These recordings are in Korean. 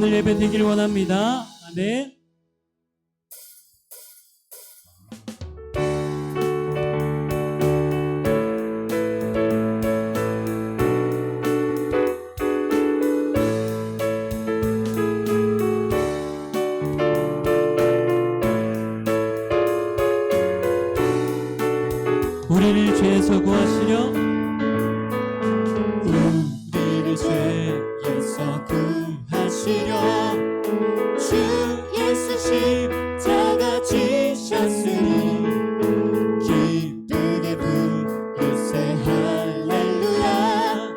오늘 예배 되기를 원합니다. 아멘. 우리를 죄에서 구하시려 우리를 죄에서 구하시려 주 예수 십자가 지셨으니 기쁘게 부르세 할렐루야.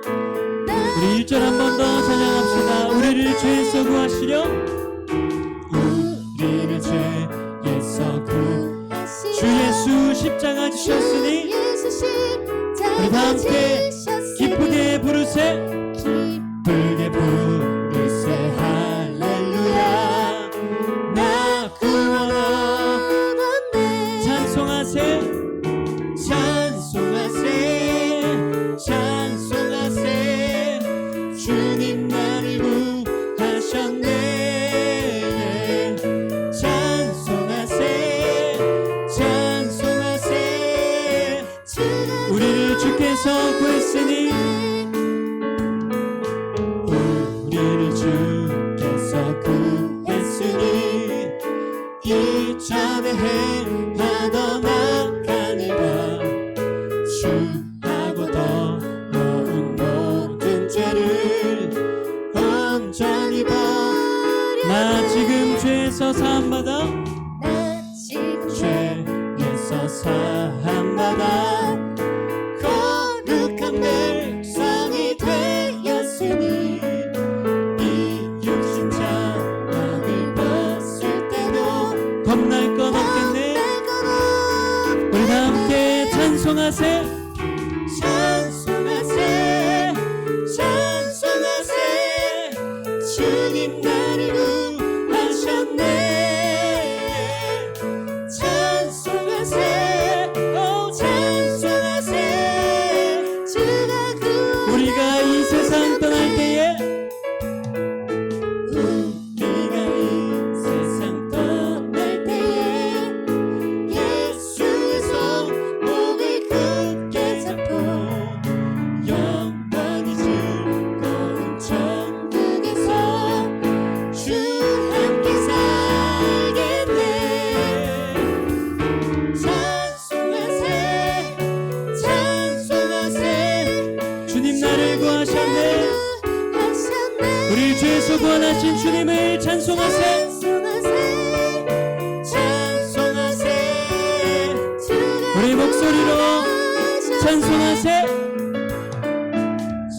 우리 1절 한 번 더 찬양합시다. 우리를 죄에서 구하시려 우리를 죄에서 구하시려 주 예수 십자가 지셨으니 우리 다 함께 기쁘게 부르세 기쁘게 부르세 할렐루야. 나 구원하네. 찬송하세 찬송하세 찬송하세 주님 나를 구하셨네. 찬송하세 찬송하세 우리를 주께서 구했으니 우리를 주께서 구했으니 이전에 행하던 악한 일과 주하고 더러운 모든 죄를 온전히 버려. 나 지금 죄에서 사함받아 죄에서 사함받아 거룩한 백성이 되었으니 이 육신 자락을 벗을 때도 겁날 건 없겠네. 우리 다 함께 찬송하세 찬송하세 찬송하세 주님 나를 구하셨네. 찬송하세 찬송하세 주가 우리가 이 세상 떠날 때에 우리가 이 세상 떠날 때에 예수의 손목을 굳게 잡고 영원히 즐거운 천국에서 주 함께 살겠네. 찬송하세 찬송하세 주님 나를 구하셨네. 우리 죄에서 구원하신 주님을 찬송하세 찬송하세 우리 목소리로 찬송하세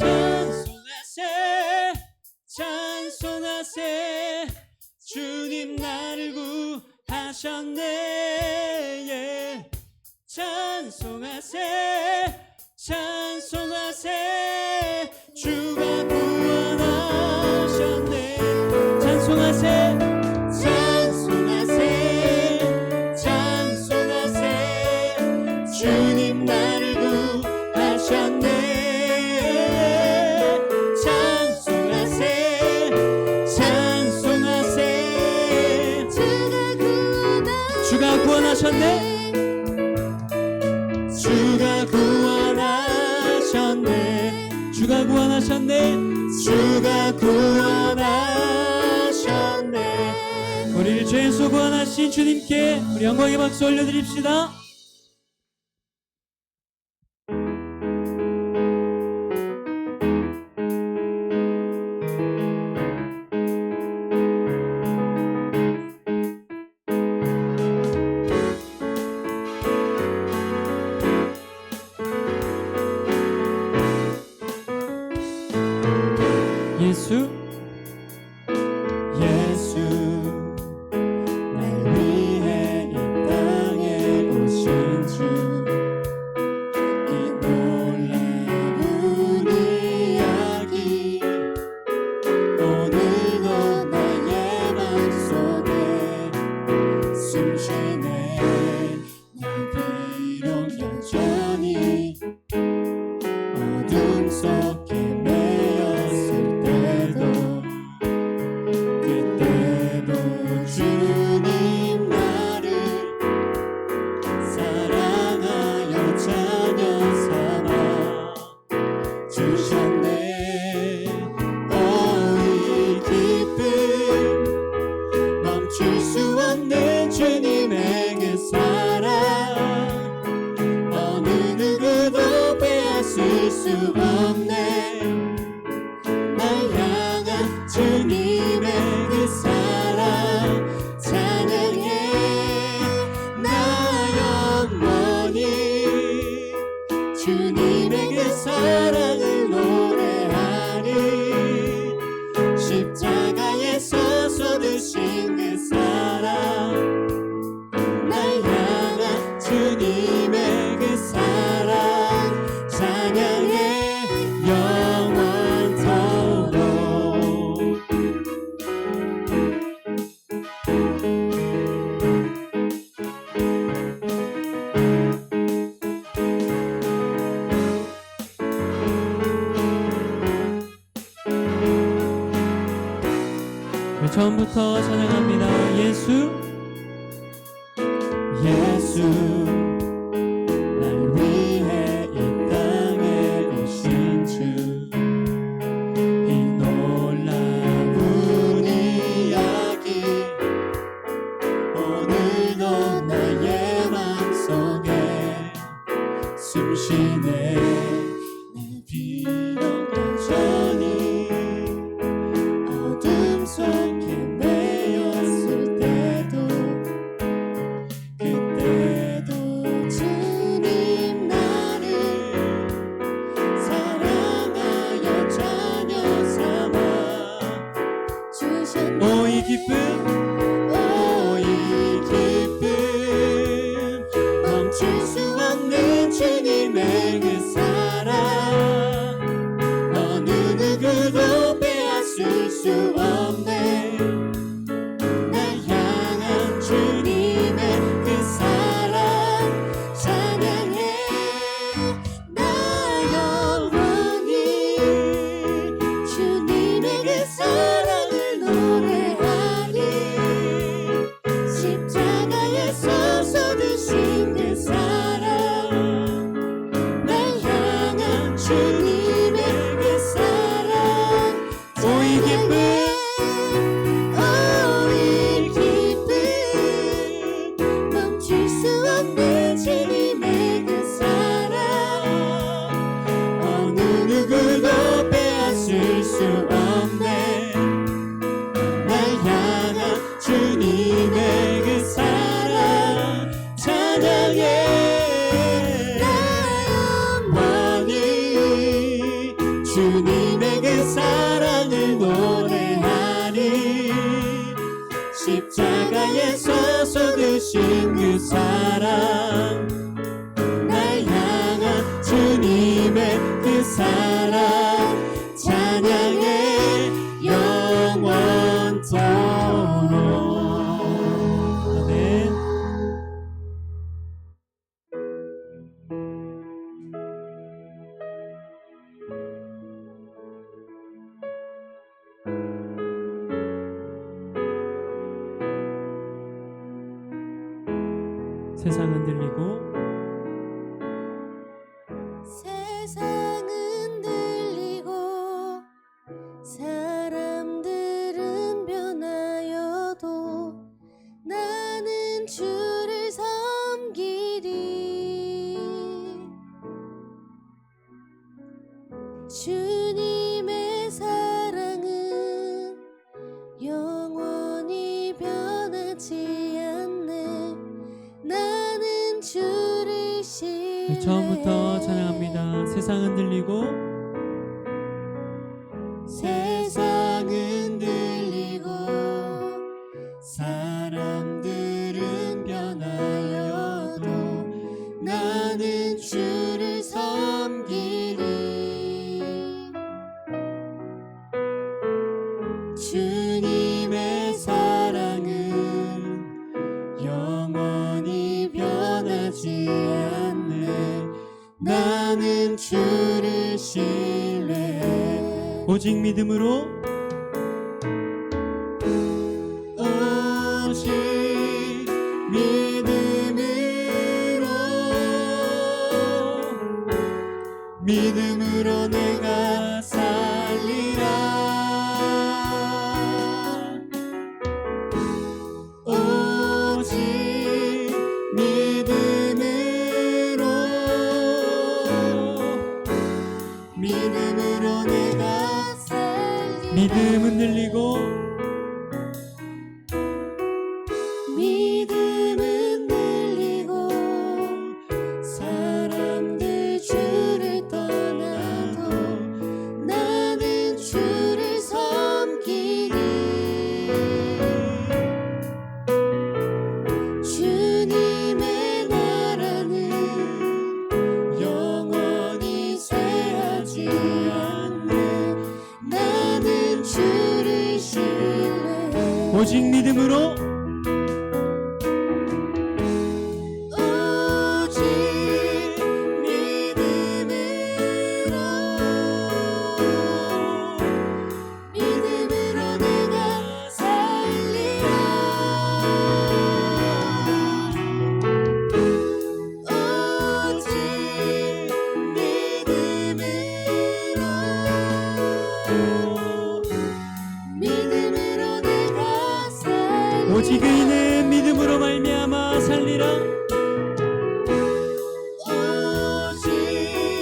찬송하세 찬송하세 주님 나를 구하셨네. 찬송하세 찬송하세 주가 구원하셨네. 찬송하세 찬송하세 찬송하세 주님 나를 구하셨네. 찬송하세 찬송하세 주가 구원하셨네. 주가 구원하셨네. 주가 구원하셨네. 주가 구원하셨네. 우리를 죄에서 구원하신 주님께 우리 영광의 박수 올려드립시다. 예수 예수 날 위해 이 땅에 오신 처음부터 찬양합니다. 예수 예수 날 위해 이 땅에 오신 주 이 놀라운 이야기 오늘도 나의 맘속에 숨쉬네 내 비록 여전히 어둠 속에 매였을 때도 그때도 주님 나를 사랑하여 자녀 삼아 주셨네 오 이 기쁨 멈출 수 없는 주님의 그 사랑 어느 누구도 빼앗을 수 없네 날 향한 주님의 그 사랑 찬양해 나 영원히 주님의 그 사랑을 노래하리 십자가에서 쏟으신 그 사랑 날 향한 주님의 그 사랑 오 이 기쁨 멈출 수 없는 주님의 그 사랑 어느 누구도 빼앗을 수 없네 날 향한 주님의 그 사랑 찬양해 나 영원히 주님의 그 사랑을 노래하리 십자가에서 쏟으신 그 사랑 날 향한 주님의 그 사랑 찬양해 영원토록 아멘. 세상은 들리고 세상은 들리고 사람들은 변하여도 나는 주를 섬기리 주님의 사랑은 영원히 변하지 않네 나는 주를 신뢰 처음부터 찬양합니다. 세상은 들리고 세상은 들리고 사람들은 변하여도 나는 주를 섬기리 주님의 사랑은 영원히 변하지 않네 나는 주를 신뢰해 오직 믿음으로 오직 믿음으로 내가 살리라 오직 믿음으로 내가 살리라 믿음은 들리고 믿음은 들리고 사람들 주를 떠나도 나는 주를 섬기리 주님의 나라는 영원히 쇠하지 않네 나는 주를 신뢰해 오직 믿음으로 오직 믿음으로 내가 살 오직 의인은 믿음으로 말미암아 살리라. 오직 의인은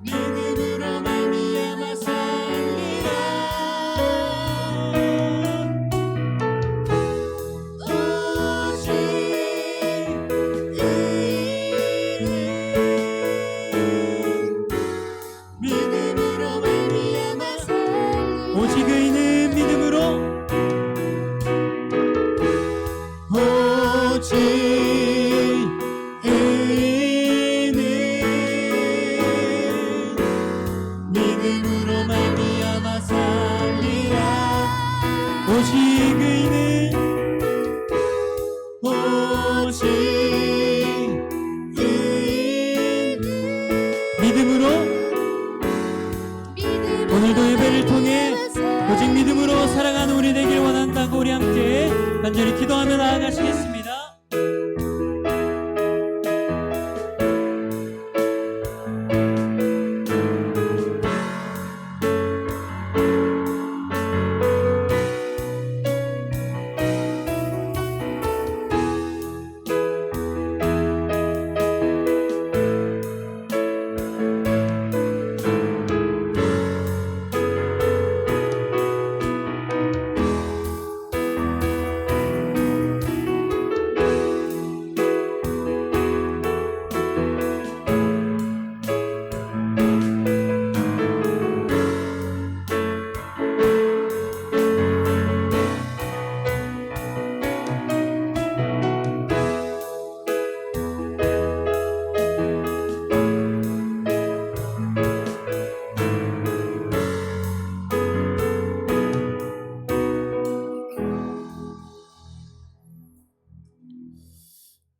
믿음으로 말미암아 살리라. 오직 믿음으로 말미암아 오직 의인은 믿음으로 오직 의인은 믿음으로 말미암아 살리라. 오직 의인은 오직 의인은 믿음으로 오늘도 예배를 통해 오직 믿음으로 살아가는 우리 되길 원한다고 우리 함께 간절히 기도하며 나아가시겠습니다.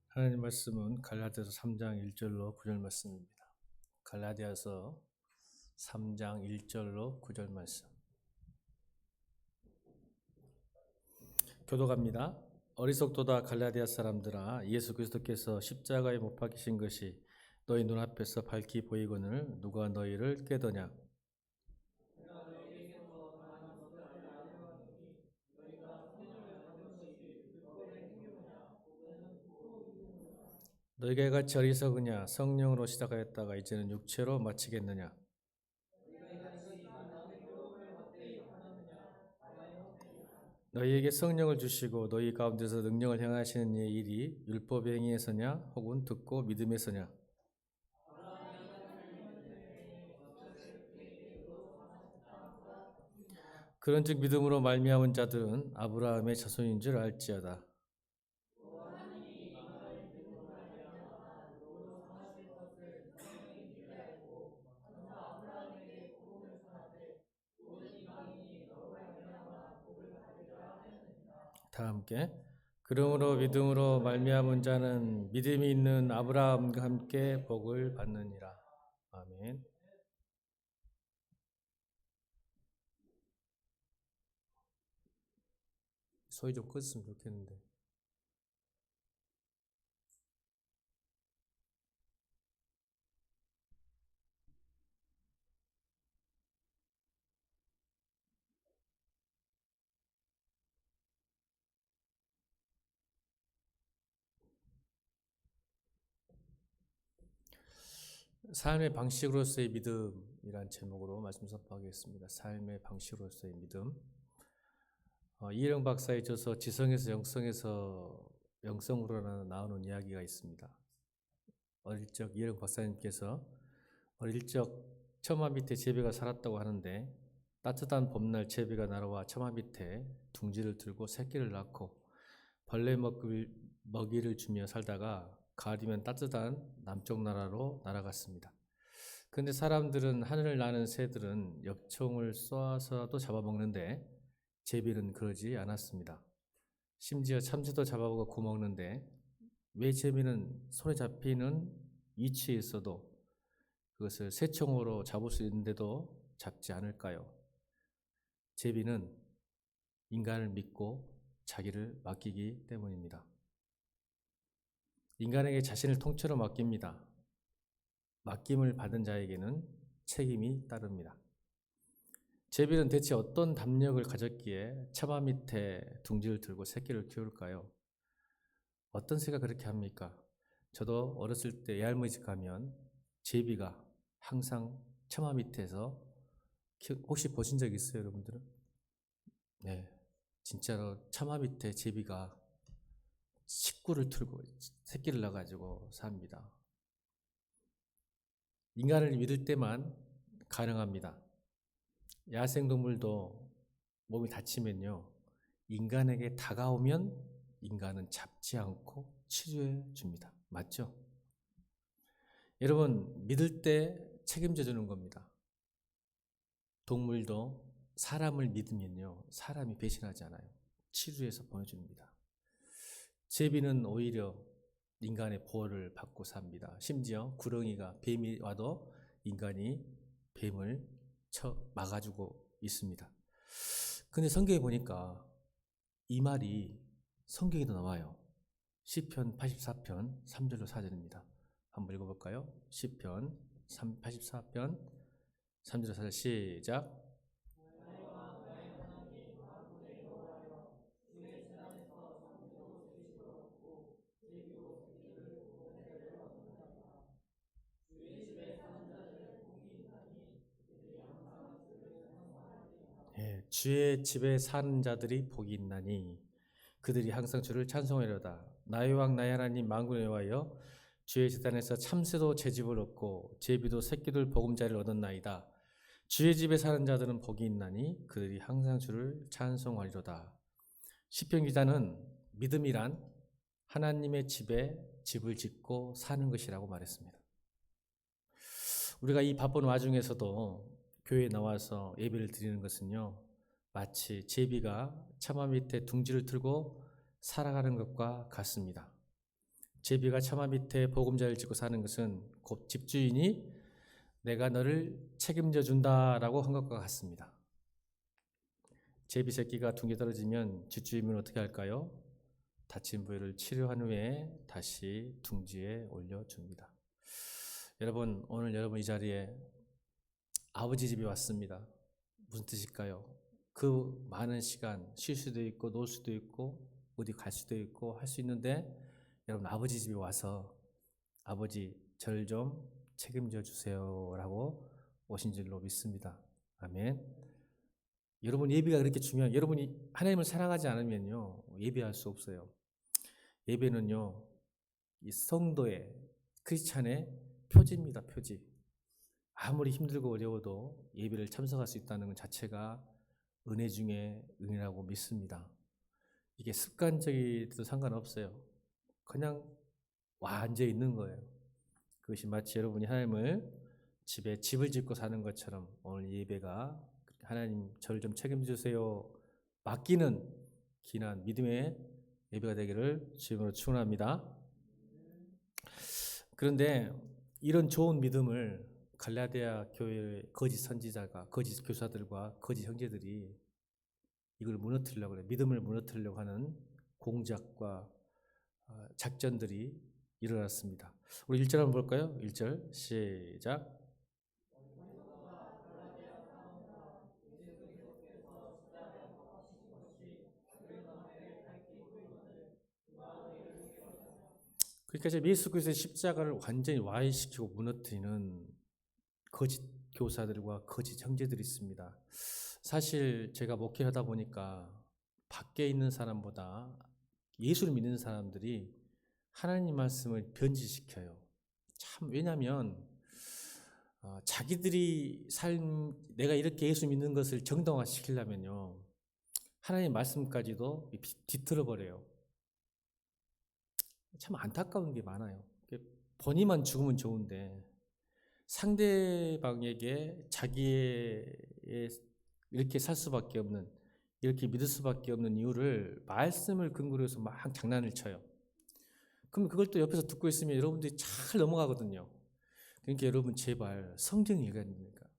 하나님 말씀은 갈라디아서 3장 1절로 9절 말씀입니다. 갈라디아서 3장 1절로 9절 말씀. 교독합니다. 어리석도다 갈라디아 사람들아, 예수 그리스도께서 십자가에 못 박히신 것이 너희 눈앞에서 밝히 보이거늘 누가 너희를 깨더냐? 너희가 같이 어리석으냐? 성령으로 시작하였다가 이제는 육체로 마치겠느냐? 너희에게 성령을 주시고 너희 가운데서 능력을 행하시는 이의 일이 율법의 행위에서냐 혹은 듣고 믿음에서냐? 그런즉 믿음으로 말미암은 자들은 아브라함의 자손인 줄 알지어다. 다 함께. 그러므로 믿음으로 말미암은 자는 믿음이 있는 아브라함과 함께 복을 받느니라. 아멘. 소리 좀 껐으면 좋겠는데. 삶의 방식으로서의 믿음이란 제목으로 말씀 선포하겠습니다. 삶의 방식으로서의 믿음. 이혜령 박사의 저서 지성에서 영성으로 나오는 이야기가 있습니다. 어릴 적 이혜령 박사님께서 어릴 적 처마 밑에 제비가 살았다고 하는데, 따뜻한 봄날 제비가 날아와 처마 밑에 둥지를 들고 새끼를 낳고 벌레 먹이를 주며 살다가 가을이면 따뜻한 남쪽 나라로 날아갔습니다. 그런데 사람들은 하늘을 나는 새들은 엽총을 쏘아서도 잡아먹는데 제비는 그러지 않았습니다. 심지어 참새도 잡아먹어 구먹는데 왜 제비는 손에 잡히는 위치에 있어도 그것을 새총으로 잡을 수 있는데도 잡지 않을까요? 제비는 인간을 믿고 자기를 맡기기 때문입니다. 인간에게 자신을 통째로 맡깁니다. 맡김을 받은 자에게는 책임이 따릅니다. 제비는 대체 어떤 담력을 가졌기에 처마 밑에 둥지를 들고 새끼를 키울까요? 어떤 새가 그렇게 합니까? 저도 어렸을 때 외할머니 집 가면 제비가 항상 처마 밑에서 혹시 보신 적 있어요, 여러분들은? 네, 진짜로 처마 밑에 제비가 식구를 틀고 새끼를 낳아가지고 삽니다. 인간을 믿을 때만 가능합니다. 야생동물도 몸이 다치면요, 인간에게 다가오면 인간은 잡지 않고 치료해 줍니다. 맞죠? 여러분, 믿을 때 책임져 주는 겁니다. 동물도 사람을 믿으면요, 사람이 배신하지 않아요. 치료해서 보내줍니다. 제비는 오히려 인간의 보호를 받고 삽니다. 심지어 구렁이가, 뱀이 와도 인간이 뱀을 막아주고 있습니다. 근데 성경에 보니까 이 말이 성경에도 나와요. 시편 84편 3절로 4절입니다. 한번 읽어볼까요? 시편 84편 3절로 4절 시작. 주의 집에 사는 자들이 복이 있나니 그들이 항상 주를 찬송하려다. 나의 왕 나의 하나님 만군의 여호와여, 주의 제단에서 참새도 제 집을 얻고 제비도 새끼들 보금자리를 얻었나이다. 주의 집에 사는 자들은 복이 있나니 그들이 항상 주를 찬송하리로다. 시편 기자는 믿음이란 하나님의 집에 집을 짓고 사는 것이라고 말했습니다. 우리가 이 바쁜 와중에서도 교회에 나와서 예배를 드리는 것은요, 마치 제비가 처마 밑에 둥지를 틀고 살아가는 것과 같습니다. 제비가 처마 밑에 보금자리를 짓고 사는 것은 곧 집주인이 내가 너를 책임져 준다라고 한 것과 같습니다. 제비 새끼가 둥지에 떨어지면 집주인은 어떻게 할까요? 다친 부위를 치료한 후에 다시 둥지에 올려줍니다. 여러분, 오늘 여러분 이 자리에 아버지 집에 왔습니다. 무슨 뜻일까요? 그 많은 시간 쉴 수도 있고 놀 수도 있고 어디 갈 수도 있고 할 수 있는데, 여러분 아버지 집에 와서 아버지 저를 좀 책임져 주세요 라고 오신 줄로 믿습니다. 아멘. 여러분 예배가 그렇게 중요해요. 여러분이 하나님을 사랑하지 않으면요, 예배할 수 없어요. 예배는요, 이 성도의, 크리스찬의 표지입니다. 표지. 아무리 힘들고 어려워도 예배를 참석할 수 있다는 것 자체가 은혜 중에 은혜라고 믿습니다. 이게 습관적이도 상관없어요. 그냥 앉아 있는 거예요. 그것이 마치 여러분이 하나님을 집에 집을 짓고 사는 것처럼 오늘 예배가 하나님 저를 좀 책임주세요 맡기는 귀한 믿음의 예배가 되기를 주님으로 축원합니다. 그런데 이런 좋은 믿음을 갈라디아 교회의 거짓 선지자가, 거짓 교사들과 거짓 형제들이 이걸 무너뜨리려고 그래요. 믿음을 무너뜨리려고 하는 공작과 작전들이 일어났습니다. 우리 1절 한번 볼까요? 1절 시작. 그러니까 이제 예수 그리스도의 십자가를 완전히 와해시키고 무너뜨리는 거짓 교사들과 거짓 형제들이 있습니다. 사실 제가 목회하다 보니까 밖에 있는 사람보다 예수를 믿는 사람들이 하나님 말씀을 변질시켜요. 참, 왜냐하면 자기들이 내가 이렇게 예수 믿는 것을 정당화시키려면요, 하나님 말씀까지도 뒤틀어 버려요. 참 안타까운 게 많아요. 본인만 죽으면 좋은데 상대방에게 자기의 이렇게 살 수밖에 없는, 이렇게 믿을 수밖에 없는 이유를 말씀을 근거로 해서 막 장난을 쳐요. 그럼 그걸 또 옆에서 듣고 있으면 여러분들이 잘 넘어가거든요. 그러니까 여러분 제발 성경 읽어야 됩니다.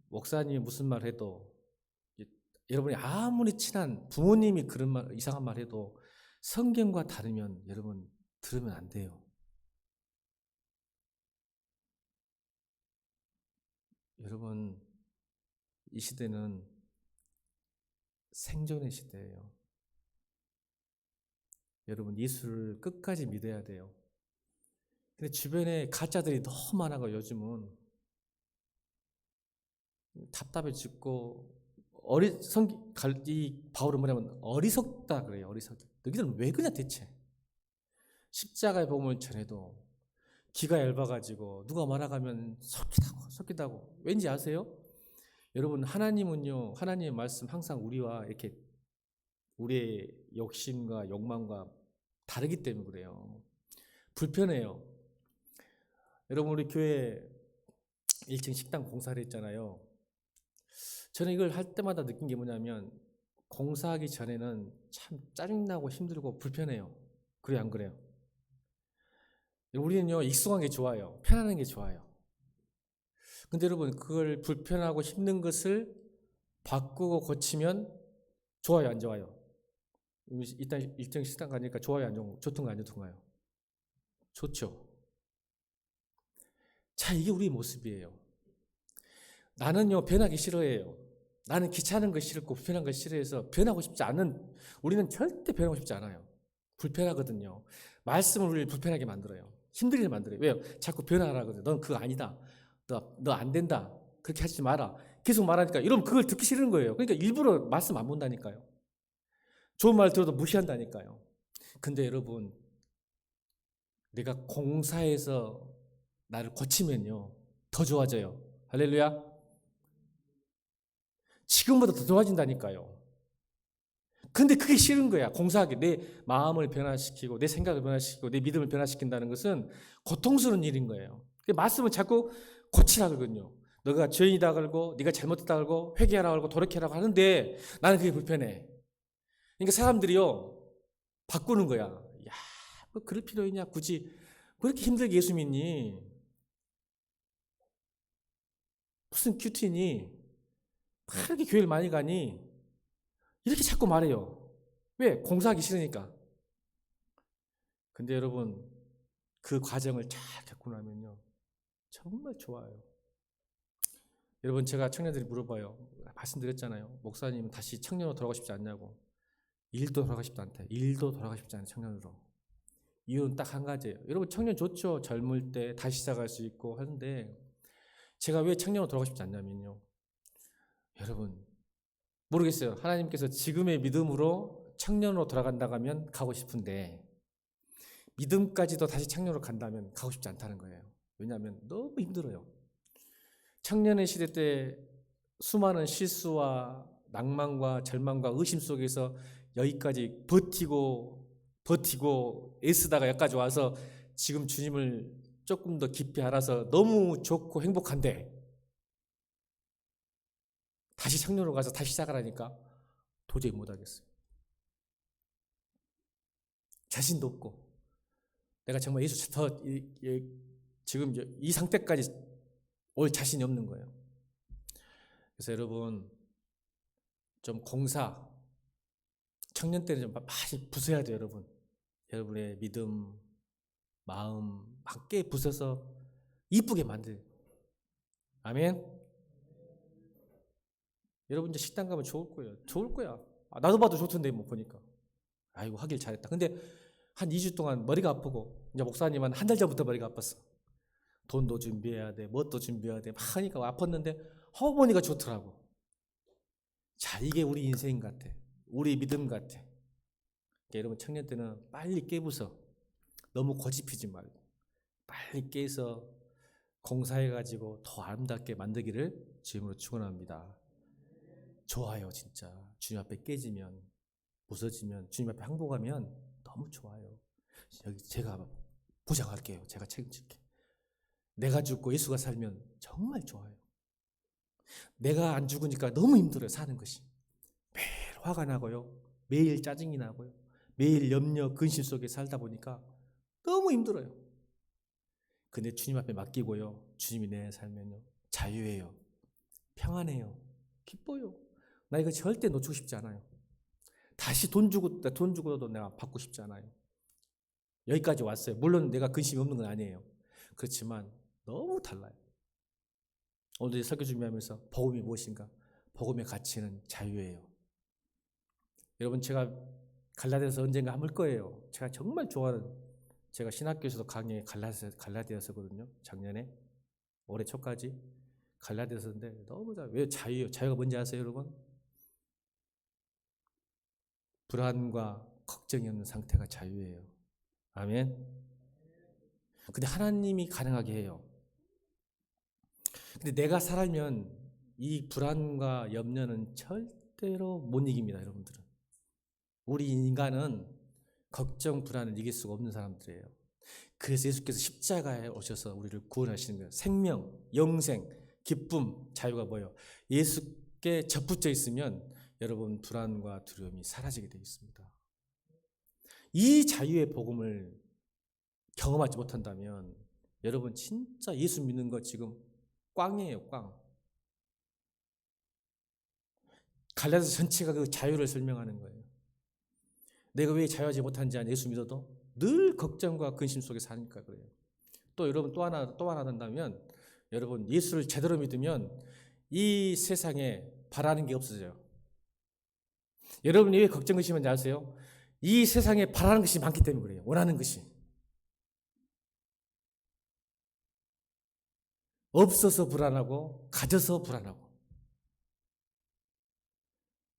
목사님이 무슨 말 해도, 여러분이 아무리 친한 부모님이 그런 말, 이상한 말 해도 성경과 다르면 여러분 들으면 안 돼요. 여러분 이 시대는 생존의 시대예요. 여러분, 예수를 끝까지 믿어야 돼요. 근데 주변에 가짜들이 너무 많아서 요즘은 답답해 죽고, 이 바울은 뭐냐면 어리석다 그래요. 어리석다. 너희들은 왜 그냐 대체. 십자가의 복음을 전해도 기가 얇아가지고 누가 말아가면 섞이다고. 왠지 아세요? 여러분, 하나님은요, 하나님의 말씀 항상 우리와 이렇게 우리의 욕심과 욕망과 다르기 때문에 그래요. 불편해요. 여러분, 우리 교회 1층 식당 공사를 했잖아요. 저는 이걸 할 때마다 느낀 게 뭐냐면, 공사하기 전에는 참 짜증나고 힘들고 불편해요. 그래요, 안 그래요? 우리는요, 익숙한 게 좋아요. 편안한 게 좋아요. 근데 여러분, 그걸 불편하고 힘든 것을 바꾸고 고치면 좋아요, 안 좋아요? 일단 1층 식당 가니까 좋아요, 안 좋아요? 좋던가 안 좋던가요? 좋죠. 자, 이게 우리의 모습이에요. 나는요, 변하기 싫어해요. 나는 귀찮은 거 싫고 불편한 거 싫어해서 변하고 싶지 않은, 우리는 절대 변하고 싶지 않아요. 불편하거든요. 말씀을 우리를 불편하게 만들어요. 힘들게 만들어요. 왜요? 자꾸 변하라거든요. 넌 그거 아니다. 너 안 된다. 그렇게 하지 마라. 계속 말하니까 이러면 그걸 듣기 싫은 거예요. 그러니까 일부러 말씀 안 본다니까요. 좋은 말 들어도 무시한다니까요. 근데 여러분, 내가 공사해서 나를 고치면요, 더 좋아져요. 할렐루야. 지금보다 더 좋아진다니까요. 근데 그게 싫은 거야. 공사하기, 내 마음을 변화시키고 내 생각을 변화시키고 내 믿음을 변화시킨다는 것은 고통스러운 일인 거예요. 말씀을 자꾸 고치라 그러거든요. 너가 죄인이다 그러고 네가 잘못했다 그러고 회개하라 그러고 돌이켜라고 하는데 나는 그게 불편해. 그러니까 사람들이요, 바꾸는 거야. 야, 뭐 그럴 필요 있냐? 굳이 왜 이렇게 힘들게 예수 믿니? 무슨 큐티니? 왜 이렇게 교회를 많이 가니? 이렇게 자꾸 말해요. 왜? 공사하기 싫으니까. 근데 여러분, 그 과정을 잘 겪고 나면요, 정말 좋아요. 여러분, 제가 청년들이 물어봐요. 말씀드렸잖아요. 목사님은 다시 청년으로 돌아가고 싶지 않냐고. 일도 돌아가고 싶지 않대. 일도 돌아가고 싶지 않아요, 청년으로. 이유는 딱 한 가지예요. 여러분, 청년 좋죠. 젊을 때 다시 시작할 수 있고 하는데, 제가 왜 청년으로 돌아가고 싶지 않냐면요, 여러분, 모르겠어요. 하나님께서 지금의 믿음으로 청년으로 돌아간다고 하면 가고 싶은데, 믿음까지도 다시 청년으로 간다면 가고 싶지 않다는 거예요. 왜냐하면 너무 힘들어요. 청년의 시대 때 수많은 실수와 낭만과 절망과 의심 속에서 여기까지 버티고 애쓰다가 여기까지 와서 지금 주님을 조금 더 깊이 알아서 너무 좋고 행복한데, 다시 청년으로 가서 다시 시작하라니까 도저히 못하겠어요. 자신도 없고, 내가 정말 예수 지금 이 상태까지 올 자신이 없는 거예요. 그래서 여러분, 좀 공사, 청년 때는 좀 많이 부숴야 돼요, 여러분. 여러분의 믿음, 마음 함께 부숴서 이쁘게 만들어요. 아멘. 여러분, 이제 식당 가면 좋을 거예요. 좋을 거야. 나도 봐도 좋던데, 뭐 보니까. 아이고, 하길 잘했다. 근데 한 2주 동안 머리가 아프고, 이제 목사님은 한 달 전부터 머리가 아팠어. 돈도 준비해야 돼, 뭣도 준비해야 돼, 막 하니까 아팠는데 하고 보니까 좋더라고. 자, 이게 우리 인생 같아. 우리 믿음 같아. 그러니까 여러분, 청년 때는 빨리 깨부숴. 너무 고집피지 말고 빨리 깨서 공사해가지고 더 아름답게 만들기를 주님으로 축원합니다. 좋아요, 진짜. 주님 앞에 깨지면, 부서지면, 주님 앞에 항복하면 너무 좋아요. 여기 제가 보장할게요. 제가 책임질게. 내가 죽고 예수가 살면 정말 좋아요. 내가 안 죽으니까 너무 힘들어요, 사는 것이. 매일 화가 나고요, 매일 짜증이 나고요, 매일 염려, 근심 속에 살다 보니까 너무 힘들어요. 근데 주님 앞에 맡기고요, 주님이 내 살면요, 자유해요, 평안해요, 기뻐요. 나 이거 절대 놓치고 싶지 않아요. 다시 돈 주고도 내가 받고 싶지 않아요. 여기까지 왔어요. 물론 내가 근심이 없는 건 아니에요. 그렇지만 너무 달라요. 오늘 설교 준비하면서 복음이 무엇인가? 복음의 가치는 자유예요. 여러분, 제가 갈라디아서 언젠가 한번 볼 거예요. 제가 정말 좋아하는, 제가 신학교에서도 강의 갈라디아서거든요. 작년에 올해 초까지 갈라디아서인데 너무 잘. 왜 자유예요? 자유가 뭔지 아세요, 여러분? 불안과 걱정이 없는 상태가 자유예요. 아멘. 근데 하나님이 가능하게 해요. 근데 내가 살면 이 불안과 염려는 절대로 못 이깁니다, 여러분들은. 우리 인간은 걱정, 불안을 이길 수가 없는 사람들이에요. 그래서 예수께서 십자가에 오셔서 우리를 구원하시는 거예요. 생명, 영생, 기쁨, 자유가 뭐예요? 예수께 접붙여 있으면 여러분 불안과 두려움이 사라지게 되어 있습니다. 이 자유의 복음을 경험하지 못한다면 여러분 진짜 예수 믿는 거 지금 꽝이에요, 꽝. 갈라디아서 전체가 그 자유를 설명하는 거예요. 내가 왜 자유하지 못한지 아니 예수 믿어도 늘 걱정과 근심 속에 사니까 그래요. 또 여러분 또 하나 된다면 여러분 예수를 제대로 믿으면 이 세상에 바라는 게 없어져요. 여러분이 왜 걱정 근심인지 아세요? 이 세상에 바라는 것이 많기 때문에 그래요. 원하는 것이. 없어서 불안하고 가져서 불안하고.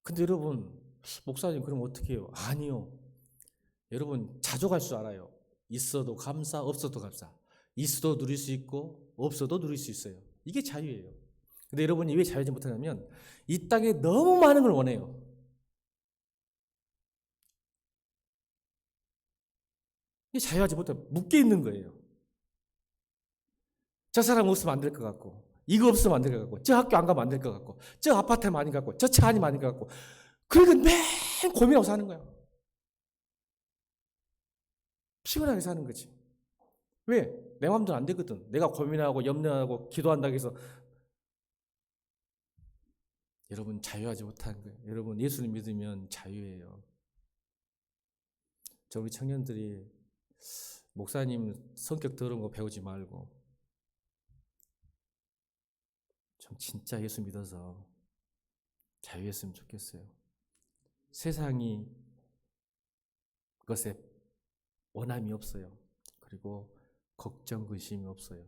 근데 여러분, 목사님 그럼 어떻게 해요? 아니요. 여러분 자족할 줄 알아요. 있어도 감사, 없어도 감사. 있어도 누릴 수 있고 없어도 누릴 수 있어요. 이게 자유예요. 근데 여러분이 왜 자유하지 못하냐면 이 땅에 너무 많은 걸 원해요. 이 자유하지 못해 묶여 있는 거예요. 저 사람 없으면 안 될 것 같고, 이거 없으면 안 될 것 같고, 저 학교 안 가면 안 될 것 같고, 저 아파트 많이 갖고, 저 차 많이 갖고, 그러니까 매일 고민하고 사는 거야. 피곤하게 사는 거지. 왜? 내 마음대로 안 되거든. 내가 고민하고 염려하고 기도한다고 해서 여러분 자유하지 못하는 거예요. 여러분 예수를 믿으면 자유예요. 저 우리 청년들이 목사님 성격 더러운 거 배우지 말고 좀 진짜 예수 믿어서 자유했으면 좋겠어요. 세상이 그것에 원함이 없어요. 그리고 걱정, 근심이 없어요.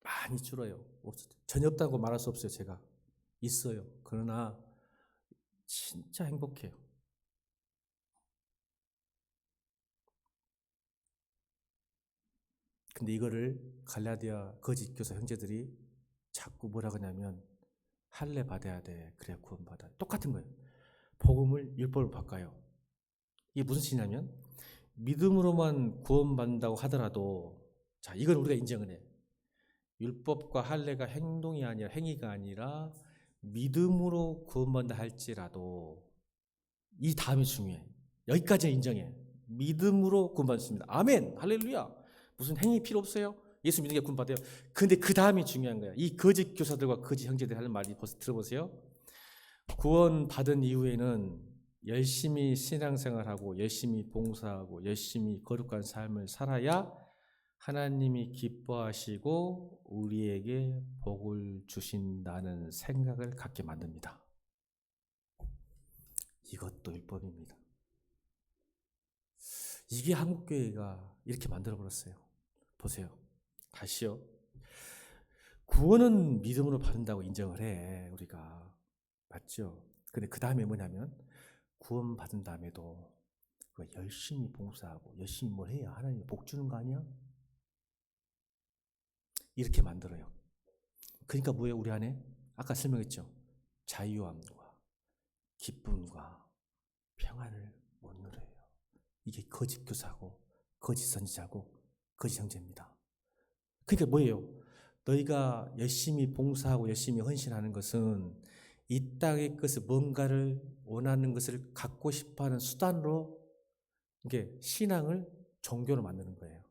많이 줄어요. 전혀 없다고 말할 수 없어요. 제가 있어요. 그러나 진짜 행복해요. 근데 이거를 갈라디아 거짓 교사 형제들이 자꾸 뭐라 그러냐면 할례 받아야 돼. 그래야 구원받아. 똑같은 거예요. 복음을 율법으로 바꿔요. 이게 무슨 뜻이냐면 믿음으로만 구원받는다고 하더라도 자, 이걸 우리가 인정을 해. 율법과 할례가 행동이 아니라 행위가 아니라 믿음으로 구원받는다 할지라도 이 다음이 중요해. 여기까지 인정해. 믿음으로 구원받습니다. 아멘. 할렐루야. 무슨 행위 필요 없어요. 예수 믿는 게 구원받아요. 근데 그 다음이 중요한 거야. 이 거짓 교사들과 거짓 형제들이 하는 말이 들어보세요. 구원받은 이후에는 열심히 신앙생활하고 열심히 봉사하고 열심히 거룩한 삶을 살아야 하나님이 기뻐하시고 우리에게 복을 주신다는 생각을 갖게 만듭니다. 이것도 율법입니다. 이게 한국교회가 이렇게 만들어버렸어요. 보세요. 다시요. 구원은 믿음으로 받는다고 인정을 해, 우리가. 맞죠? 근데 그 다음에 뭐냐면 구원 받은 다음에도 열심히 봉사하고 열심히 뭘 해야 하나님이 복 주는 거 아니야? 이렇게 만들어요. 그러니까 뭐예요? 우리 안에 아까 설명했죠. 자유함과 기쁨과 평안을 못 누려요. 이게 거짓 교사고 거짓 선지자고 거짓 형제입니다. 그러니까 뭐예요? 너희가 열심히 봉사하고 열심히 헌신하는 것은 이 땅의 것을 뭔가를 원하는 것을 갖고 싶어하는 수단으로 이게 신앙을 종교로 만드는 거예요.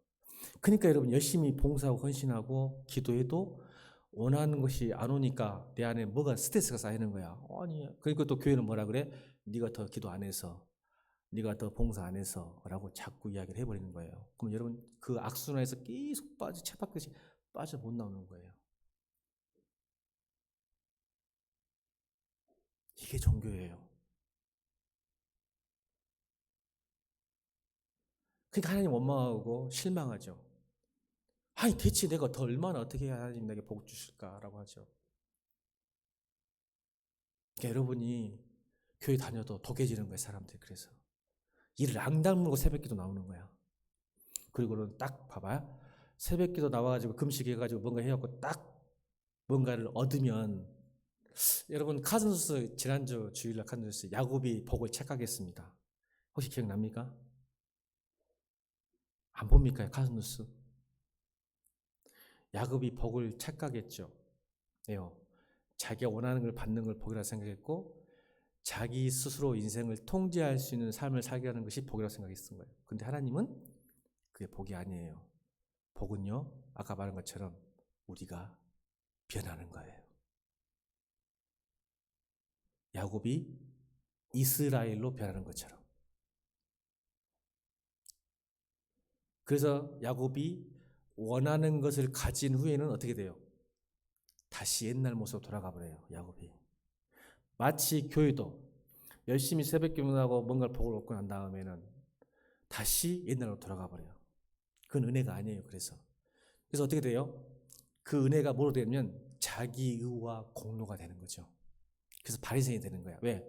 그러니까 여러분 열심히 봉사하고 헌신하고 기도해도 원하는 것이 안 오니까 내 안에 뭐가 스트레스가 쌓이는 거야. 아니, 그리고 또 교회는 뭐라 그래? 네가 더 기도 안 해서, 네가 더 봉사 안 해서라고 자꾸 이야기를 해버리는 거예요. 그럼 여러분 그 악순환에서 계속 채박듯이 빠져 못 나오는 거예요. 이게 종교예요. 그러니까 하나님 원망하고 실망하죠. 아니 대체 내가 더 얼마나 어떻게 해야 하나님 내게 복 주실까라고 하죠. 그러니까 여러분이 교회 다녀도 독해지는 거예요, 사람들이. 그래서 이를 앙 다물고 새벽기도 나오는 거야. 그리고는 딱 봐봐요. 새벽기도 나와가지고 금식해가지고 뭔가 해갖고 딱 뭔가를 얻으면, 여러분 카즈누스 지난주 주일날 카즈누스 야곱이 복을 착각했습니다. 혹시 기억납니까? 안 봅니까? 카즈누스 야곱이 복을 착각했죠. 왜요? 자기가 원하는 걸 받는 걸 복이라 생각했고, 자기 스스로 인생을 통제할 수 있는 삶을 살게 하는 것이 복이라고 생각했던 거예요. 근데 하나님은 그게 복이 아니에요. 복은요, 아까 말한 것처럼 우리가 변하는 거예요. 야곱이 이스라엘로 변하는 것처럼. 그래서 야곱이 원하는 것을 가진 후에는 어떻게 돼요? 다시 옛날 모습으로 돌아가 버려요, 야곱이. 마치 교회도 열심히 새벽 기도하고 뭔가를 복을 얻고 난 다음에는 다시 옛날로 돌아가 버려요. 그건 은혜가 아니에요. 그래서 어떻게 돼요? 그 은혜가 뭐로 되면 자기의와 공로가 되는 거죠. 그래서 바리새인이 되는 거야. 왜?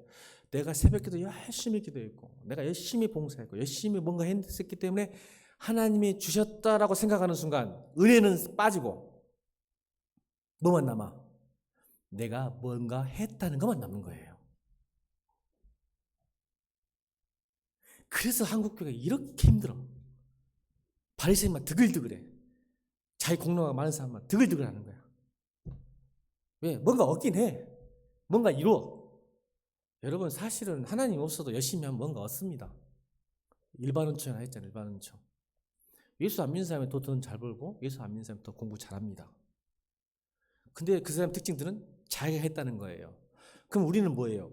내가 새벽 기도 열심히 기도했고, 내가 열심히 봉사했고, 열심히 뭔가 했기 때문에 하나님이 주셨다라고 생각하는 순간 은혜는 빠지고 뭐만 남아? 내가 뭔가 했다는 것만 남는 거예요. 그래서 한국교회가 이렇게 힘들어. 바리새인만 드글드글해. 자기 공로가 많은 사람만 드글드글하는 거야. 왜? 뭔가 얻긴 해. 뭔가 이루어. 여러분 사실은 하나님 없어도 열심히 하면 뭔가 얻습니다. 일반은총이라 했잖아요. 일반은총. 예수 안 믿는 사람이 더 돈 잘 벌고, 예수 안 믿는 사람이 더 공부 잘합니다. 근데 그 사람 특징들은 자기가 했다는 거예요. 그럼 우리는 뭐예요?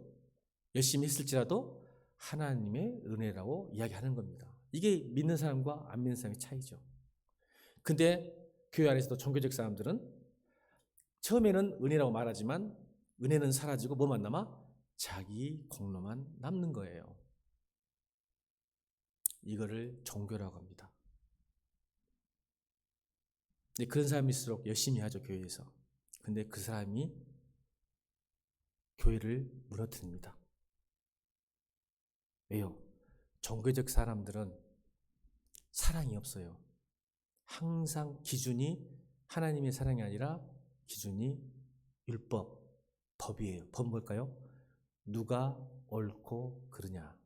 열심히 했을지라도 하나님의 은혜라고 이야기하는 겁니다. 이게 믿는 사람과 안 믿는 사람의 차이죠. 근데 교회 안에서도 종교적 사람들은 처음에는 은혜라고 말하지만 은혜는 사라지고 뭐만 남아? 자기 공로만 남는 거예요. 이거를 종교라고 합니다. 근데 그런 사람일수록 열심히 하죠, 교회에서. 근데 그 사람이 교회를 무너뜨립니다. 왜요? 종교적 사람들은 사랑이 없어요. 항상 기준이 하나님의 사랑이 아니라 기준이 율법, 법이에요. 법 뭘까요? 누가 옳고 그르냐.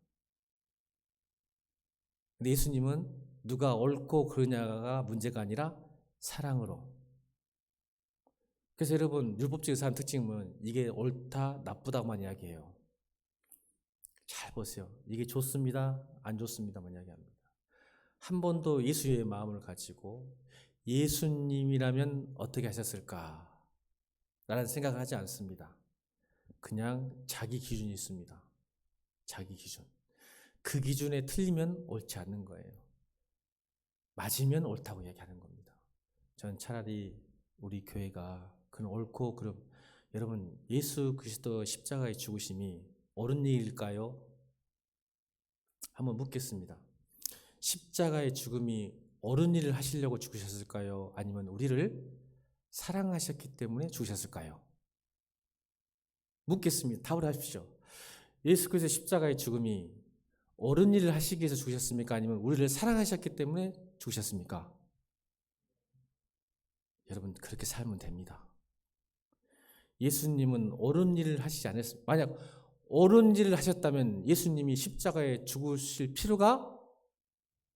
근데 예수님은 누가 옳고 그르냐가 문제가 아니라 사랑으로. 그래서 여러분 율법주의 사람 특징은 이게 옳다 나쁘다고만 이야기해요. 잘 보세요. 이게 좋습니다 안 좋습니다만 이야기합니다. 한 번도 예수의 마음을 가지고 예수님이라면 어떻게 하셨을까 라는 생각을 하지 않습니다. 그냥 자기 기준이 있습니다. 자기 기준. 그 기준에 틀리면 옳지 않는 거예요. 맞으면 옳다고 이야기하는 겁니다. 저는 차라리 우리 교회가 그는 옳고, 그럼 여러분 예수 그리스도 십자가의 죽으심이 옳은 일일까요? 한번 묻겠습니다. 십자가의 죽음이 옳은 일을 하시려고 죽으셨을까요? 아니면 우리를 사랑하셨기 때문에 죽으셨을까요? 묻겠습니다. 답을 하십시오. 예수 그리스도의 십자가의 죽음이 옳은 일을 하시기 위해서 죽으셨습니까? 아니면 우리를 사랑하셨기 때문에 죽으셨습니까? 여러분 그렇게 살면 됩니다. 예수님은 옳은 일을 하시지 않았습니다. 만약 옳은 일을 하셨다면 예수님이 십자가에 죽으실 필요가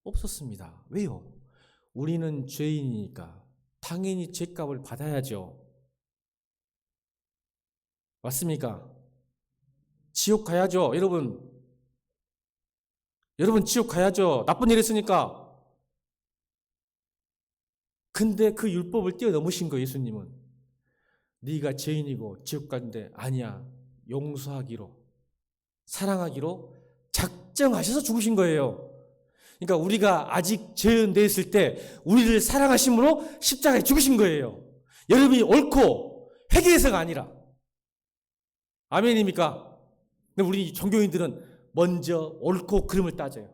없었습니다. 왜요? 우리는 죄인이니까 당연히 죄값을 받아야죠. 맞습니까? 지옥 가야죠. 여러분 지옥 가야죠. 나쁜 일 했으니까. 근데 그 율법을 뛰어넘으신 거예요. 예수님은. 네가 죄인이고 지옥 가는데 아니야. 용서하기로, 사랑하기로 작정하셔서 죽으신 거예요. 그러니까 우리가 아직 죄인되어 있을 때 우리를 사랑하심으로 십자가에 죽으신 거예요. 여러분이 옳고 회개해서가 아니라. 아멘입니까? 근데 우리 종교인들은 먼저 옳고 그름을 따져요.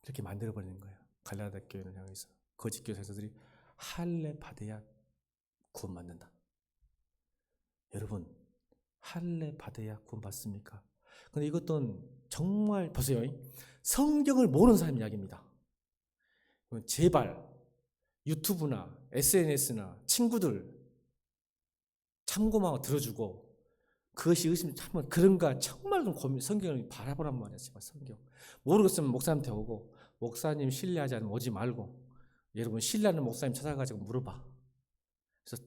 그렇게 만들어버리는 거예요. 갈라디아 교회를 향해서 거짓 교사들이 할례 받아야 구원받는다. 여러분, 할례 받아야 구원받습니까? 근데 이것도 정말 보세요. 성경을 모르는 사람 이야기입니다. 제발 유튜브나 SNS나 친구들 참고만 들어주고 그것이 의심이 참 그런가 정말 좀 고민, 성경을 바라보란 말이야. 제발 성경 모르겠으면 목사님한테 오고, 목사님 신뢰하지 않으면 오지 말고, 여러분 신뢰하는 목사님 찾아가지고 물어봐. 그래서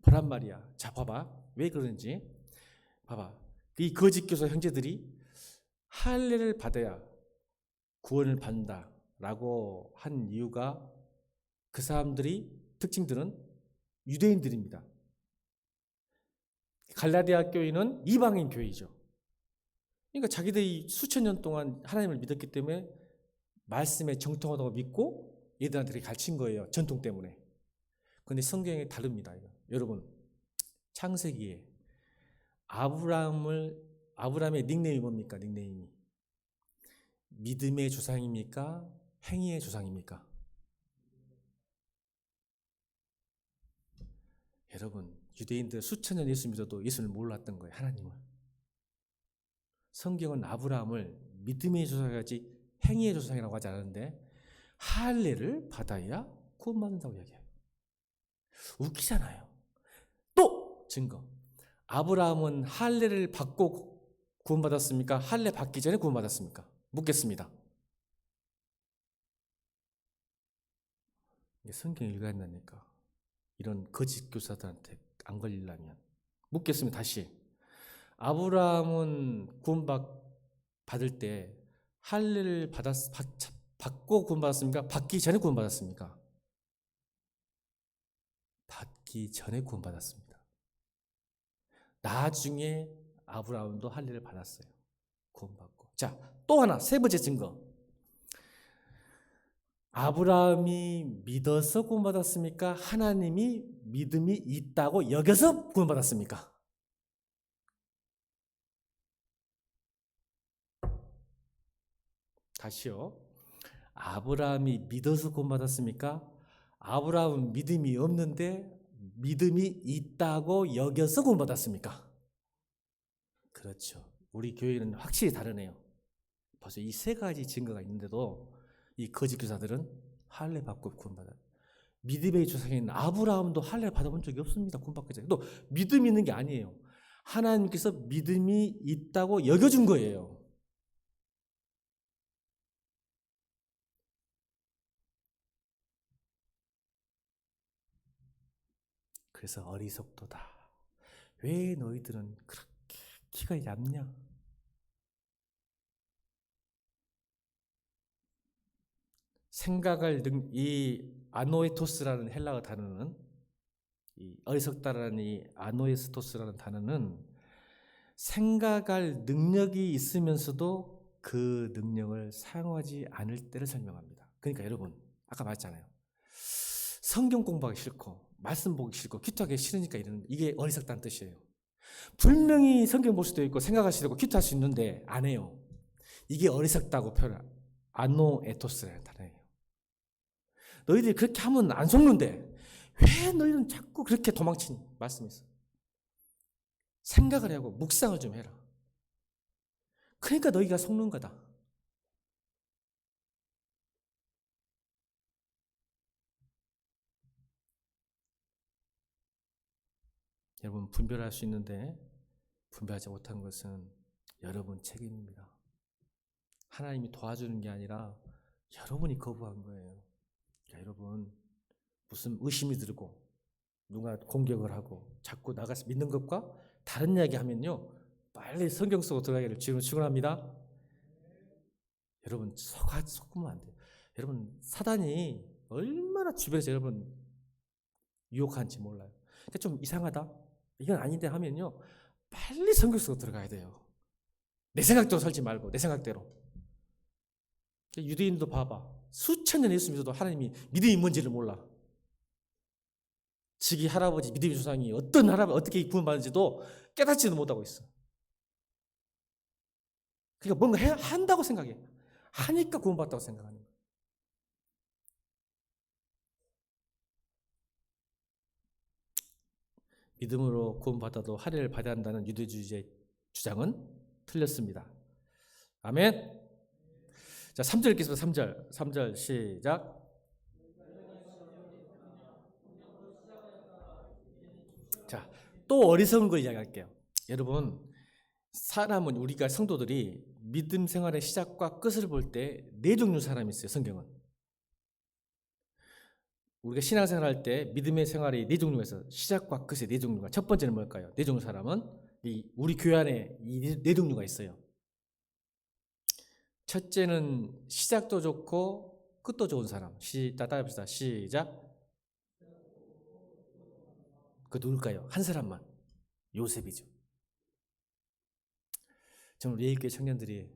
보란 말이야. 자, 봐봐. 왜 그러는지 봐봐. 이 거짓 교사 형제들이 할례를 받아야 구원을 받는다라고 한 이유가, 그 사람들이 특징들은 유대인들입니다. 갈라디아 교회는 이방인 교회이죠. 그러니까 자기들이 수천 년 동안 하나님을 믿었기 때문에 말씀에 정통하다고 믿고 얘들한테 가르친 거예요. 전통 때문에. 그런데 성경이 다릅니다. 여러분, 창세기에 아브라함의 닉네임이 뭡니까? 닉네임이 믿음의 조상입니까? 행위의 조상입니까? 여러분, 유대인들 수천 년 예수 믿어도 예수를 몰랐던 거예요. 하나님을. 성경은 아브라함을 믿음의 조상이지 행위의 조상이라고 하지 않았는데 할례를 받아야 구원받는다고 이야기해요. 웃기잖아요. 또 증거. 아브라함은 할례를 받고 구원받았습니까? 할례 받기 전에 구원받았습니까? 묻겠습니다. 성경 읽어야 한다니까. 이런 거짓 교사들한테 안 걸리려면. 묻겠습니다. 다시. 아브라함은 구원받을 때 할례를 받고 구원받았습니까? 받기 전에 구원받았습니까? 받기 전에 구원받았습니다. 나중에 아브라함도 할례를 받았어요. 구원받고. 자, 또 하나, 세 번째 증거. 아브라함이 믿어서 구원받았습니까? 하나님이 믿음이 있다고 여겨서 구원받았습니까? 다시요. 아브라함이 믿어서 구원받았습니까? 아브라함은 믿음이 없는데 믿음이 있다고 여겨서 구원받았습니까? 그렇죠. 우리 교회는 확실히 다르네요. 벌써 이 세 가지 증거가 있는데도 이 거짓 교사들은 할례 받고 구원받아요. 믿음의 조상인 아브라함도 할례 받아본 적이 없습니다. 구원받기 전에. 또 믿음이 있는 게 아니에요. 하나님께서 믿음이 있다고 여겨준 거예요. 그래서 어리석도다. 왜 너희들은 그렇게 키가 얇냐? 생각을 이 아노에토스라는 헬라어 단어는, 이 어리석다라는 이 아노에스토스라는 단어는 생각할 능력이 있으면서도 그 능력을 사용하지 않을 때를 설명합니다. 그러니까 여러분, 아까 말했잖아요. 성경 공부하기 싫고 말씀 보기 싫고 큐트하기 싫으니까 이러는, 이게 어리석다는 뜻이에요. 분명히 성경 볼 수도 있고 생각할 수도 있고 큐트할 수 있는데 안 해요. 이게 어리석다고 표현, 아노에토스라는 단어예요. 너희들이 그렇게 하면 안 속는데 왜 너희는 자꾸 그렇게 도망치니? 말씀이 있어. 생각을 하고 묵상을 좀 해라. 그러니까 너희가 속는 거다. 여러분, 분별할 수 있는데 분별하지 못한 것은 여러분 책임입니다. 하나님이 도와주는 게 아니라 여러분이 거부한 거예요. 그러니까 여러분, 무슨 의심이 들고 누가 공격을 하고 자꾸 나가서 믿는 것과 다른 이야기 하면요, 빨리 성경 속으로 들어가기를 주님은 축원합니다. 여러분, 속으면 안 돼요. 여러분, 사단이 얼마나 주변에서 여러분 유혹하는지 몰라요. 그러니까 좀 이상하다, 이건 아닌데 하면요, 빨리 성경 속으로 들어가야 돼요. 내 생각대로 살지 말고 내 생각대로. 유대인도 봐봐. 수천 년 예수 믿어도 하나님이 믿음이 뭔지를 몰라. 지기 할아버지 믿음의 조상이 어떤 할아버지 어떻게 구원받는지도 깨닫지도 못하고 있어. 그러니까 뭔가 한다고 생각해. 하니까 구원받았다고 생각하는 거야. 믿음으로 구원받아도 할애를 받아야 한다는 유대주의자의 주장은 틀렸습니다. 아멘. 자, 3절 읽겠습니다. 3절 시작. 자, 또 어리석은 걸 이야기할게요. 여러분, 사람은 우리가 성도들이 믿음 생활의 시작과 끝을 볼 때 네 종류 사람이 있어요. 성경은 우리가 신앙생활 할 때 믿음의 생활이 네 종류가 있어요. 시작과 끝의 네 종류가. 첫 번째는 뭘까요? 네 종류 사람은 우리 교회 안에 이 네 종류가 있어요. 첫째는 시작도 좋고 끝도 좋은 사람. 따라합시다. 시작. 그 누굴까요? 한 사람만. 요셉이죠. 저는 우리 예일교회 청년들이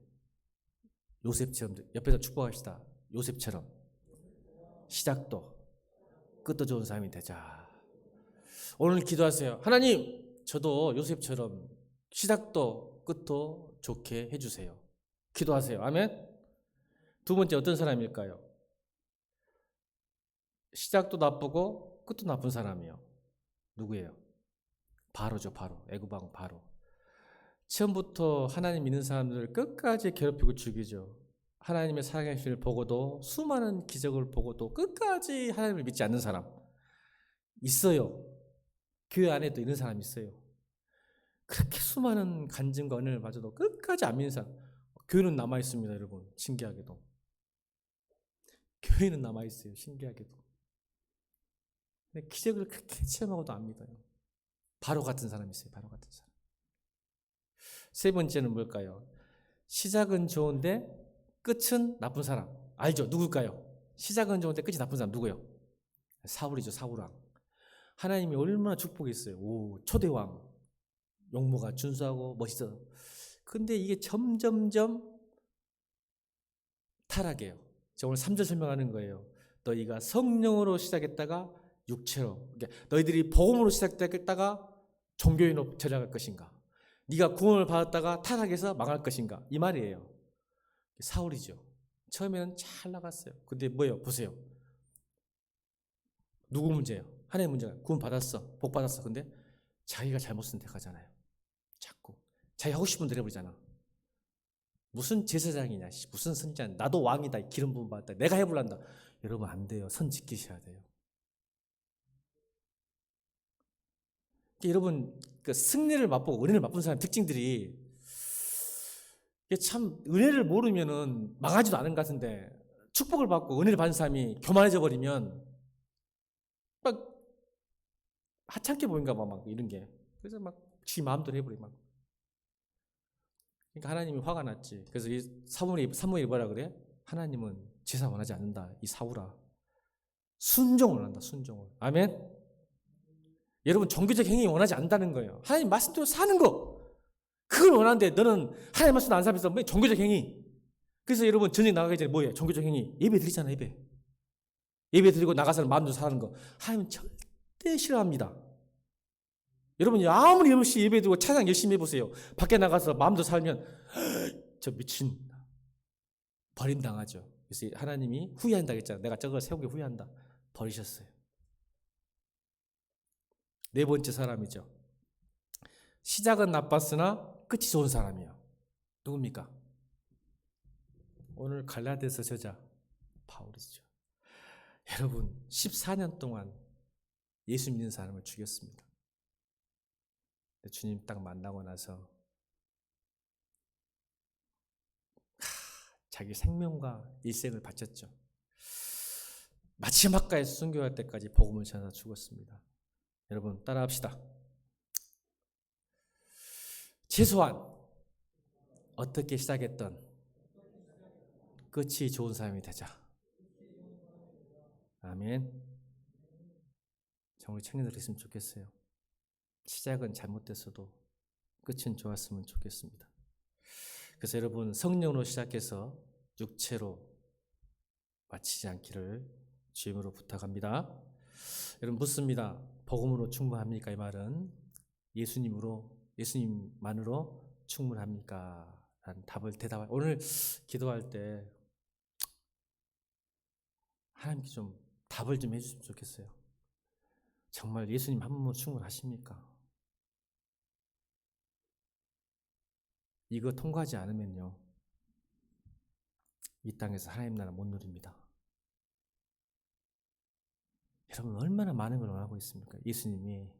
요셉처럼, 옆에서 축복합시다. 요셉처럼 시작도 끝도 좋은 사람이 되자. 오늘 기도하세요. 하나님, 저도 요셉처럼 시작도 끝도 좋게 해주세요. 기도하세요. 아멘. 두 번째, 어떤 사람일까요? 시작도 나쁘고 끝도 나쁜 사람이요. 누구예요? 바로죠. 바로. 애굽왕 바로. 처음부터 하나님 믿는 사람들을 끝까지 괴롭히고 죽이죠. 하나님의 살아계심을 보고도, 수많은 기적을 보고도 끝까지 하나님을 믿지 않는 사람 있어요. 교회 안에도 이런 사람이 있어요. 그렇게 수많은 간증과 은혜를 받아도 끝까지 안 믿는 사람. 교회는 남아있습니다. 여러분, 신기하게도. 교회는 남아있어요. 신기하게도. 근데 기적을 그렇게 체험하고도 안 믿어요. 바로 같은 사람이 있어요. 바로 같은 사람. 세 번째는 뭘까요? 시작은 좋은데 끝은 나쁜 사람. 알죠? 누굴까요? 시작은 좋은데 끝이 나쁜 사람 누구예요? 사울이죠. 사울왕. 하나님이 얼마나 축복했어요. 오, 초대왕. 용모가 준수하고 멋있어. 근데 이게 점점점 타락해요. 제가 오늘 3절 설명하는 거예요. 너희가 성령으로 시작했다가 육체로. 그러니까 너희들이 복음으로 시작했다가 종교인으로 전락할 것인가? 네가 구원을 받았다가 타락해서 망할 것인가? 이 말이에요. 사울이죠. 처음에는 잘 나갔어요. 근데 뭐예요? 보세요. 누구 문제예요? 하나님 문제가. 구원 받았어. 복 받았어. 근데 자기가 잘못 선택하잖아요. 자꾸. 자기 하고 싶은 대로 해버리잖아. 무슨 제사장이냐, 무슨 선지자냐, 나도 왕이다, 기름 부음 받았다, 내가 해볼란다. 여러분 안 돼요. 선 지키셔야 돼요. 여러분, 그 승리를 맛보고 은혜를 맛본 사람 특징들이 참 은혜를 모르면은 망하지도 않은 것 같은데 축복을 받고 은혜를 받은 사람이 교만해져 버리면 막 하찮게 보인가 봐, 막 이런 게. 그래서 막 지 마음대로 해버려 막. 그러니까 하나님이 화가 났지. 그래서 이 사무엘이 뭐라 그래? 하나님은 제사 원하지 않는다. 이 사울아, 순종을 원한다. 순종을. 아멘. 여러분, 종교적 행위 원하지 않는다는 거예요. 하나님 말씀대로 사는 거, 그걸 원하는데 너는 하나님 말씀도 안 살면서 뭐 종교적 행위. 그래서 여러분, 전쟁 나가기 전에 뭐예요? 종교적 행위. 예배 드리잖아. 예배 드리고 나가서 마음대로 사는 거 하나님은 절대 싫어합니다. 여러분, 아무리 열심히 예배 드리고 찬양 열심히 해보세요. 밖에 나가서 마음대로 살면 저 미친, 버림당하죠. 그래서 하나님이 후회한다고 했잖아. 내가 저걸 세운 게 후회한다. 버리셨어요. 네 번째 사람이죠. 시작은 나빴으나 끝이 좋은 사람이에요. 누굽니까? 오늘 갈라디아서 저자 바울이죠. 여러분, 14년 동안 예수 믿는 사람을 죽였습니다. 주님 딱 만나고 나서 자기 생명과 일생을 바쳤죠. 마지막까지 순교할 때까지 복음을 전하다 죽었습니다. 여러분, 따라합시다. 최소한 어떻게 시작했던 끝이 좋은 사람이 되자. 아멘. 정말 청년들 했으면 좋겠어요. 시작은 잘못됐어도 끝은 좋았으면 좋겠습니다. 그래서 여러분, 성령으로 시작해서 육체로 마치지 않기를 주임으로 부탁합니다. 여러분 묻습니다. 복음으로 충분합니까? 이 말은 예수님만으로 충분합니까? 라는 대답을 오늘 기도할 때 하나님께 좀 답을 좀 해주시면 좋겠어요. 정말 예수님 한 분으로 충분하십니까? 이거 통과하지 않으면요, 이 땅에서 하나님 나라 못 누립니다. 여러분 얼마나 많은 걸 원하고 있습니까? 예수님이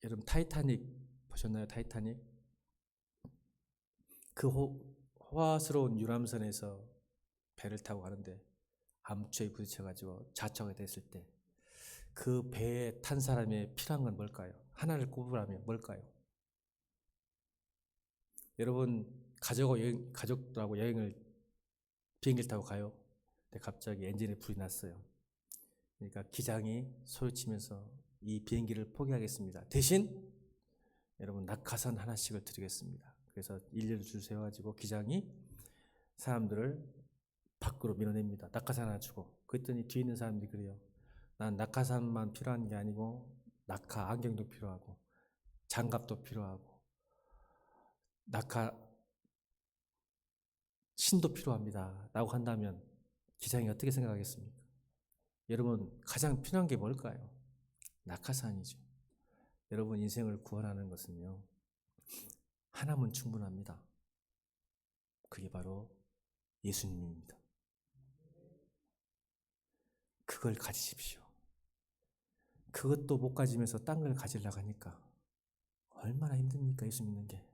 여러분 타이타닉 보셨나요? 타이타닉 그 호화스러운 유람선에서 배를 타고 가는데 암초에 부딪혀가지고 좌초가 됐을 때 그 배에 탄 사람의 필요한 건 뭘까요? 하나를 꼽으라면 뭘까요? 여러분 가족들하고 여행을 비행기를 타고 가요. 근데 갑자기 엔진에 불이 났어요. 그러니까 기장이 소리치면서 이 비행기를 포기하겠습니다. 대신 여러분 낙하산 하나씩을 드리겠습니다. 그래서 일렬로 줄 세워가지고 기장이 사람들을 밖으로 밀어냅니다. 낙하산 하나 주고. 그랬더니 뒤에 있는 사람들이 그래요. 난 낙하산만 필요한 게 아니고 낙하 안경도 필요하고 장갑도 필요하고 낙하 신도 필요합니다 라고 한다면 기장이 어떻게 생각하겠습니까? 여러분 가장 필요한 게 뭘까요? 낙하산이죠. 여러분 인생을 구원하는 것은요, 하나면 충분합니다. 그게 바로 예수님입니다. 그걸 가지십시오. 그것도 못 가지면서 딴 걸 가지려고 하니까 얼마나 힘듭니까? 예수 믿는 게.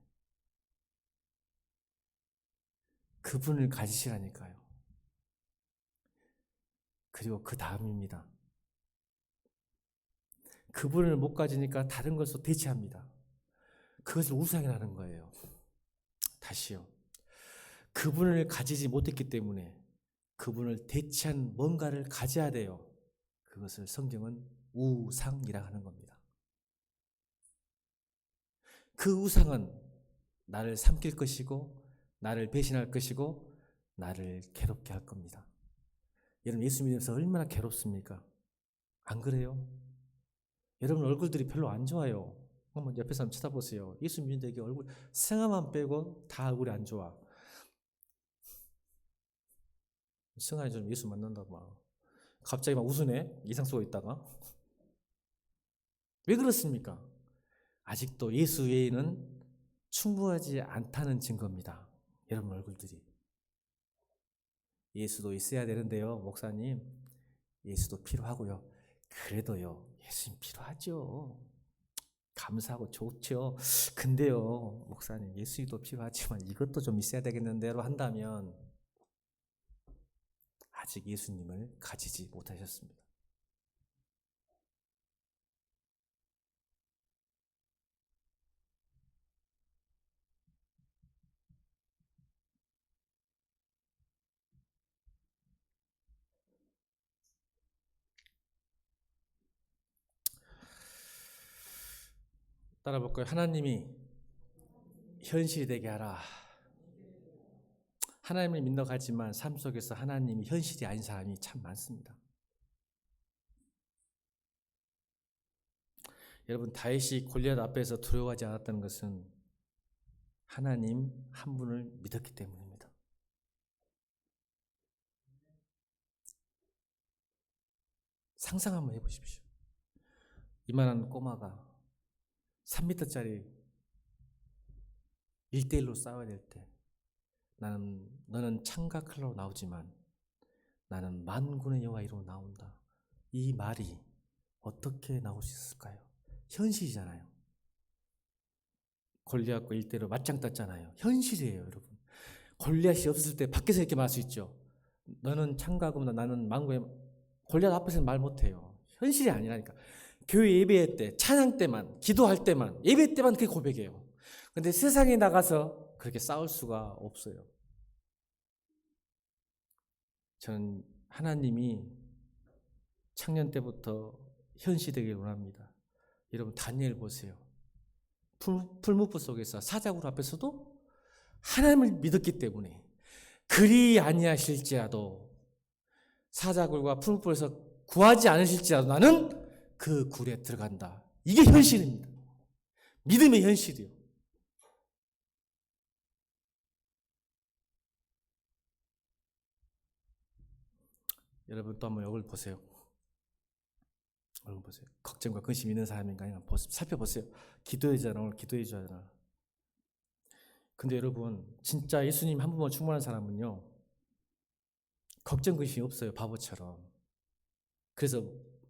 그분을 가지시라니까요. 그리고 그 다음입니다. 그분을 못 가지니까 다른 것으로 대체합니다. 그것을 우상이라는 거예요. 다시요. 그분을 가지지 못했기 때문에 그분을 대체한 뭔가를 가져야 돼요. 그것을 성경은 우상이라 하는 겁니다. 그 우상은 나를 삼킬 것이고 나를 배신할 것이고 나를 괴롭게 할 겁니다. 여러분 예수 믿으면서 얼마나 괴롭습니까? 안 그래요? 여러분 얼굴들이 별로 안 좋아요. 한번 옆에 사람 쳐다보세요. 예수 믿는 데게 얼굴 승아만 빼고 다 얼굴이 안 좋아. 승아이 좀 예수 만난다 막 갑자기 막 웃으네. 이상 쓰고 있다가. 왜 그렇습니까? 아직도 예수 외에는 충분하지 않다는 증거입니다. 여러분 얼굴들이. 예수도 있어야 되는데요, 목사님. 예수도 필요하고요. 그래도요, 예수님 필요하죠. 감사하고 좋죠. 근데요, 목사님, 예수도 필요하지만 이것도 좀 있어야 되겠는데로 한다면 아직 예수님을 가지지 못하셨습니다. 따라 볼까요? 하나님이 현실이 되게 하라. 하나님을 믿어 가지만 삶 속에서 하나님이 현실이 아닌 사람이 참 많습니다. 여러분 다윗이 골리앗 앞에서 두려워하지 않았다는 것은 하나님 한 분을 믿었기 때문입니다. 상상 한번 해보십시오. 이만한 꼬마가 3m짜리 1대1로 싸워야 될 때 너는 창과 칼로 나오지만 나는 만군의 여호와 이름으로 나온다. 이 말이 어떻게 나올 수 있을까요? 현실이잖아요. 골리앗과 1대1로 맞짱 떴잖아요. 현실이에요, 여러분. 골리앗이 없을 때 밖에서 이렇게 말할 수 있죠. 너는 창과 금이다, 나는 만군의. 골리앗 앞에서는 말 못해요. 현실이 아니라니까. 교회 예배 때, 찬양 때만, 기도할 때만, 예배 때만 그게 고백이에요. 근데 세상에 나가서 그렇게 싸울 수가 없어요. 저는 하나님이 청년 때부터 현실되길 원합니다. 여러분 다니엘 보세요. 풀무불 속에서 사자굴 앞에서도 하나님을 믿었기 때문에 그리 아니하실지라도 사자굴과 푸른 뿔에서 구하지 않으실지라도 나는 그 굴에 들어간다. 이게 현실입니다. 믿음의 현실이요. 여러분 또 한번 얼굴 보세요. 얼굴 보세요. 걱정과 근심 있는 사람인가 한번 살펴보세요. 기도해주잖아. 오늘 기도해주잖아. 근데 여러분 진짜 예수님 한 분만 충만한 사람은요 걱정 근심이 없어요. 바보처럼. 그래서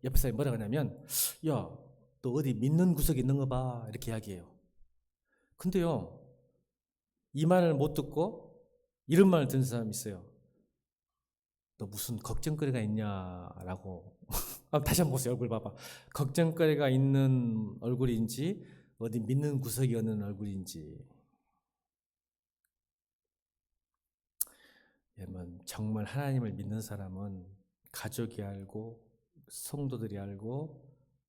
옆에 사람이 뭐라 하냐면 야 너 어디 믿는 구석이 있는 거 봐 이렇게 이야기해요. 근데요 이 말을 못 듣고 이런 말을 듣는 사람이 있어요. 너 무슨 걱정거리가 있냐라고. 다시 한번 보세요. 얼굴 봐봐. 걱정거리가 있는 얼굴인지 어디 믿는 구석이 없는 얼굴인지. 여러분 정말 하나님을 믿는 사람은 가족이 알고 성도들이 알고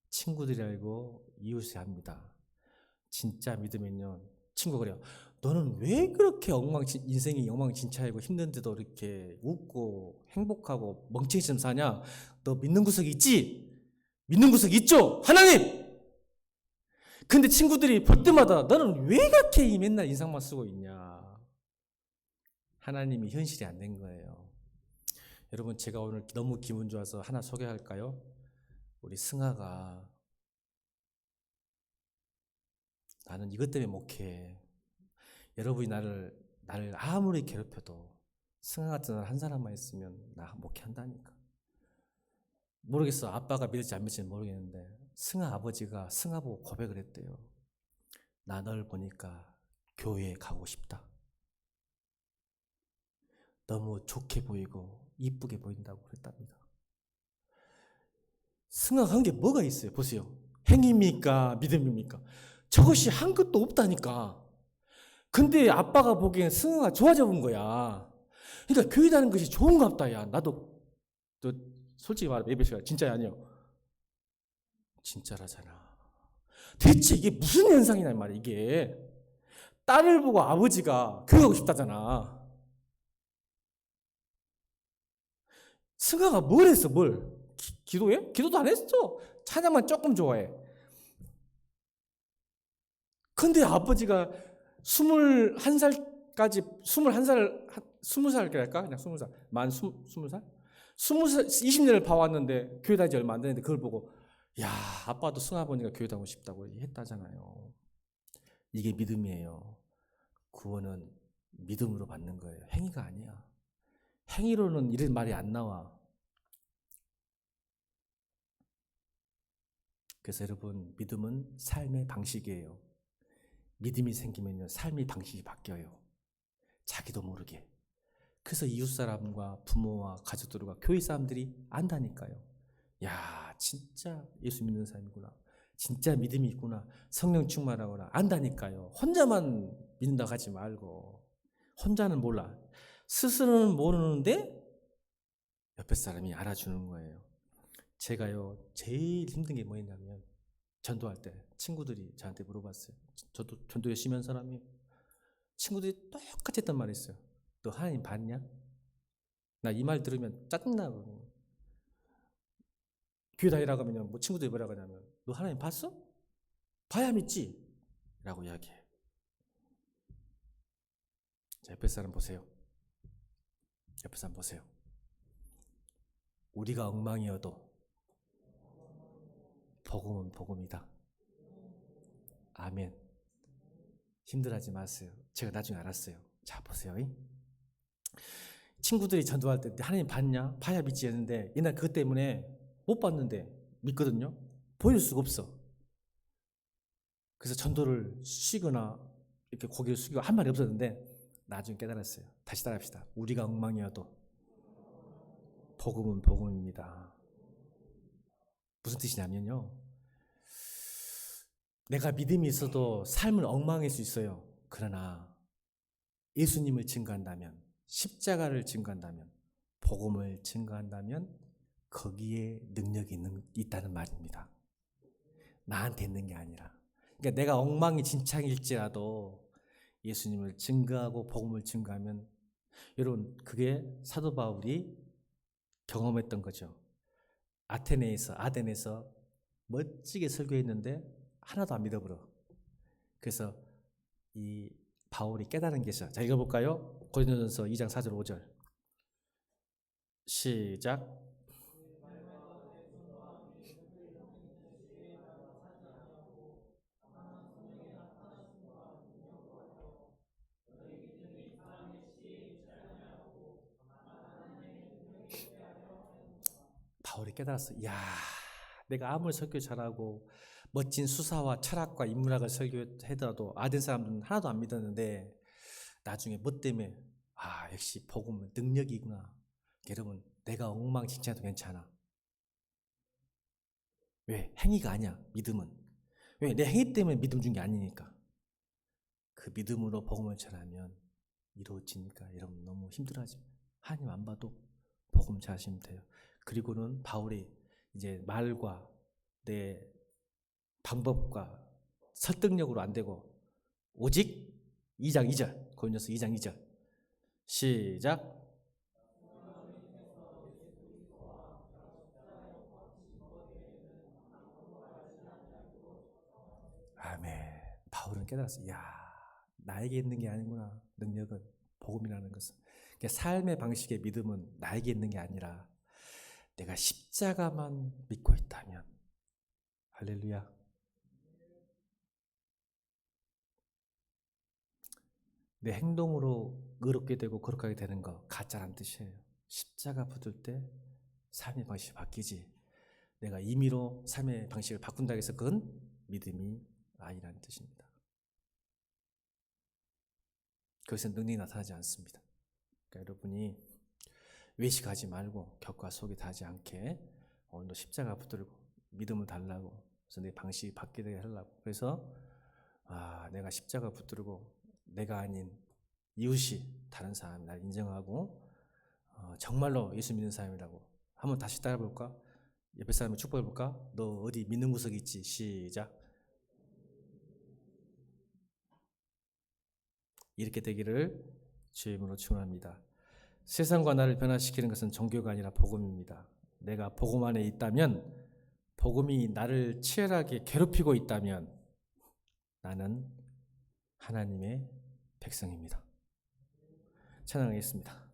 친구들이 알고 이웃이 압니다. 진짜 믿으면요 친구가 그래요. 너는 왜 그렇게 인생이 엉망진창이고 힘든데도 이렇게 웃고 행복하고 멍청이처럼 사냐? 너 믿는 구석이 있지? 믿는 구석이 있죠? 하나님! 근데 친구들이 볼 때마다 너는 왜 그렇게 맨날 인상만 쓰고 있냐? 하나님이 현실이 안 된 거예요. 여러분 제가 오늘 너무 기분 좋아서 하나 소개할까요? 우리 승아가 나는 이것 때문에 목해. 여러분이 나를 아무리 괴롭혀도 승아 같은 한 사람만 있으면 나 목회한다니까. 모르겠어. 아빠가 믿을지 안 믿을지 모르겠는데 승아 아버지가 승아 보고 고백을 했대요. 나 널 보니까 교회에 가고 싶다. 너무 좋게 보이고 이쁘게 보인다고 그랬답니다. 승아가 한 게 뭐가 있어요? 보세요. 행위입니까? 믿음입니까? 저것이 한 것도 없다니까. 근데 아빠가 보기엔 승아가 좋아져 본 거야. 그러니까 교회 다니는 것이 좋은가 보다. 야 나도 너 솔직히 말해 예배시간 진짜야 아니요? 진짜라잖아. 대체 이게 무슨 현상이냐 말이야 이게. 딸을 보고 아버지가 교회 가고 싶다잖아. 승아가 뭘 했어 뭘? 기도해? 기도도 안 했어. 찬양만 조금 좋아해. 근데 아버지가 21살까지 20살 할까? 그냥 20살. 만 20살? 20년을 봐왔는데 교회 다니지 얼마 안 되는데 그걸 보고 야 아빠도 승아 보니까 교회 다니고 싶다고 했다잖아요. 이게 믿음이에요. 구원은 믿음으로 받는 거예요. 행위가 아니야. 행위로는 이런 말이 안 나와. 그래서 여러분 믿음은 삶의 방식이에요. 믿음이 생기면요 삶의 방식이 바뀌어요. 자기도 모르게. 그래서 이웃사람과 부모와 가족들과 교회 사람들이 안다니까요. 야 진짜 예수 믿는 사람이구나. 진짜 믿음이 있구나. 성령 충만하구나. 안다니까요. 혼자만 믿는다고 하지 말고. 혼자는 몰라. 스스로는 모르는데 옆에 사람이 알아주는 거예요. 제가요 제일 힘든 게 뭐였냐면 전도할 때 친구들이 저한테 물어봤어요. 저도 전도 열심히 한 사람이에요. 친구들이 똑같이 했단 말이 있어요. 너 하나님 봤냐? 나 이 말 들으면 짜증나거든요. 교회 다니라고 하면 뭐 친구들이 뭐라고 하냐면 너 하나님 봤어? 봐야 믿지? 라고 이야기해요. 자, 옆에 사람 보세요. 옆에 사람 보세요. 우리가 엉망이어도 복음은 복음이다. 아멘. 힘들어하지 마세요. 제가 나중에 알았어요. 자 보세요. 친구들이 전도할 때 하나님 봤냐? 봐야 믿지 했는데 옛날 그것 때문에 못 봤는데 믿거든요. 보일 수가 없어. 그래서 전도를 쉬거나 이렇게 고개를 숙이고 한 말이 없었는데 나중에 깨달았어요. 다시 따라합시다. 우리가 엉망이어도 복음은 복음입니다. 무슨 뜻이냐면요. 내가 믿음이 있어도 삶을 엉망일 수 있어요. 그러나 예수님을 증거한다면, 십자가를 증거한다면, 복음을 증거한다면 거기에 능력이 있다는 말입니다. 나한테 있는 게 아니라. 그러니까 내가 엉망이 진창일지라도 예수님을 증거하고 복음을 증거하면, 여러분 그게 사도 바울이 경험했던 거죠. 아덴에서 멋지게 설교했는데 하나도 안 믿어버려. 그래서 이 바울이 깨달은 게 있어요. 자, 읽어볼까요? 고린도전서 2장 4절 5절 시작. 바울이 깨달았어. 이야, 내가 아무리 설교 잘하고 멋진 수사와 철학과 인문학을 설교하더라도 아덴 사람들은 하나도 안 믿었는데 나중에 뭐 때문에 역시 복음은 능력이구나. 여러분, 내가 엉망진창해도 괜찮아. 왜? 행위가 아니야. 믿음은. 왜? 내 행위 때문에 믿음 준 게 아니니까. 그 믿음으로 복음을 전하면 이루어지니까 여러분 너무 힘들어하지. 하나님 안 봐도 복음 전하시면 돼요. 그리고는 바울이 이제 말과 내 방법과 설득력으로 안 되고 오직 2장 2절 고린도서 2장 2절 시작. 아멘. 바울은 깨달았어. 이야, 나에게 있는 게 아니구나. 능력은, 복음이라는 것은. 그러니까 삶의 방식의 믿음은 나에게 있는 게 아니라 내가 십자가만 믿고 있다면, 할렐루야. 내 행동으로 의롭게 되고 거룩하게 되는 거 가짜란 뜻이에요. 십자가 붙을 때 삶의 방식이 바뀌지. 내가 임의로 삶의 방식을 바꾼다고 해서 그건 믿음이 아니라는 뜻입니다. 그것은 능력이 나타나지 않습니다. 그러니까 여러분이 외식하지 말고 격과 속이 다하지 않게 오늘도 십자가 붙들고 믿음을 달라고, 그래서 내 방식이 바뀌게 하려고. 그래서 내가 십자가 붙들고 내가 아닌 이웃이 다른 사람이 나를 인정하고 정말로 예수 믿는 사람이라고. 한번 다시 따라볼까? 옆에 사람을 축복해볼까? 너 어디 믿는 구석이 있지? 시작. 이렇게 되기를 주의 이름으로 축원합니다. 세상과 나를 변화시키는 것은 종교가 아니라 복음입니다. 내가 복음 안에 있다면, 복음이 나를 치열하게 괴롭히고 있다면 나는 하나님의 백성입니다. 찬양하겠습니다.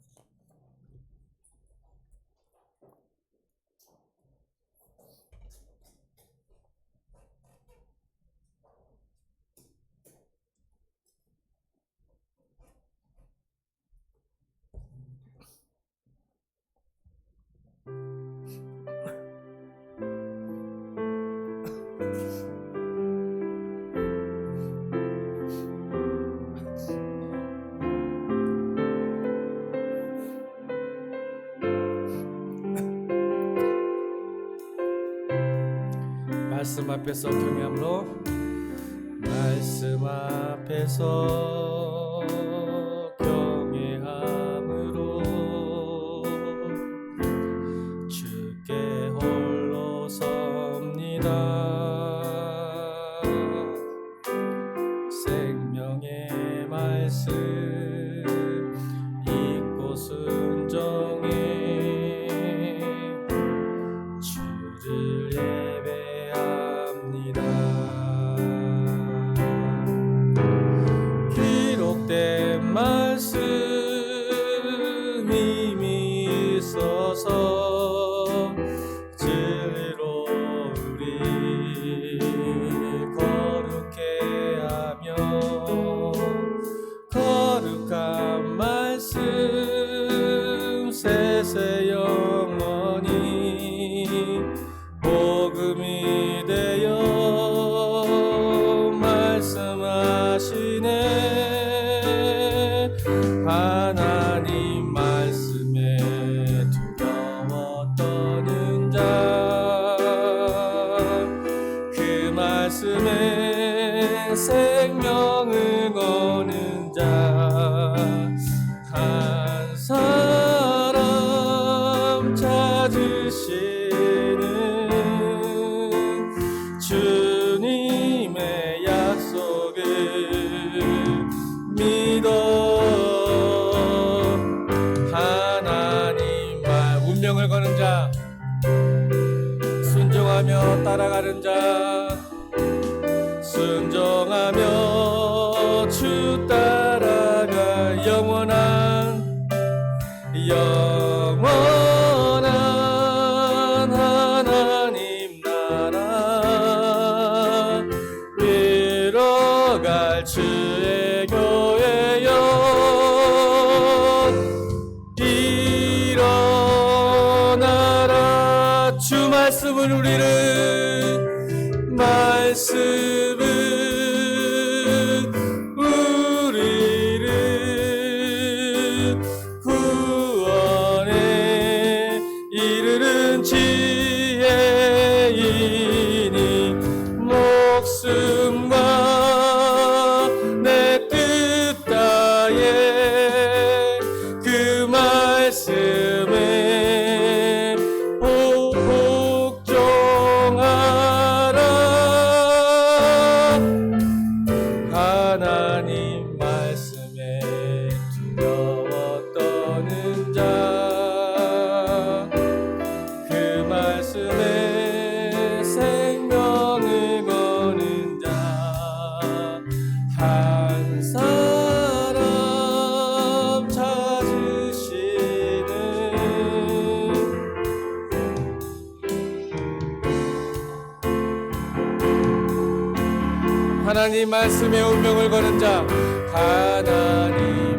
말씀 앞에서 경외함으로, 말씀 앞에서 경외함으로 주께 홀로 섭니다. 생명의 말씀 잊고 순종해 주를 기록된 말씀 힘이 있어서 진리로 우리 거룩해 하며, 거룩한 말씀 세세 영원히 복음이 되어 말씀하시네. 하나님 말씀에 두려워 떠는 자, 그 말씀에 생명을 거는 자, 한 사람 찾으시는 주님의 약속을 살아가는 자 순종하며 주 따라가 영원한 하나님 나라 이뤄갈 주의 교회여 일어나라. 주 말씀은 우리를 구원에 이르는 지혜이니 목숨과 내 뜻 다해 그 말씀에 복종하라. 하나님 말씀에 두려워 떠는 자 그 말씀에 생명을 거는 자 한 사람 찾으시는 하나님 말씀에 운명을 거는 자 하나님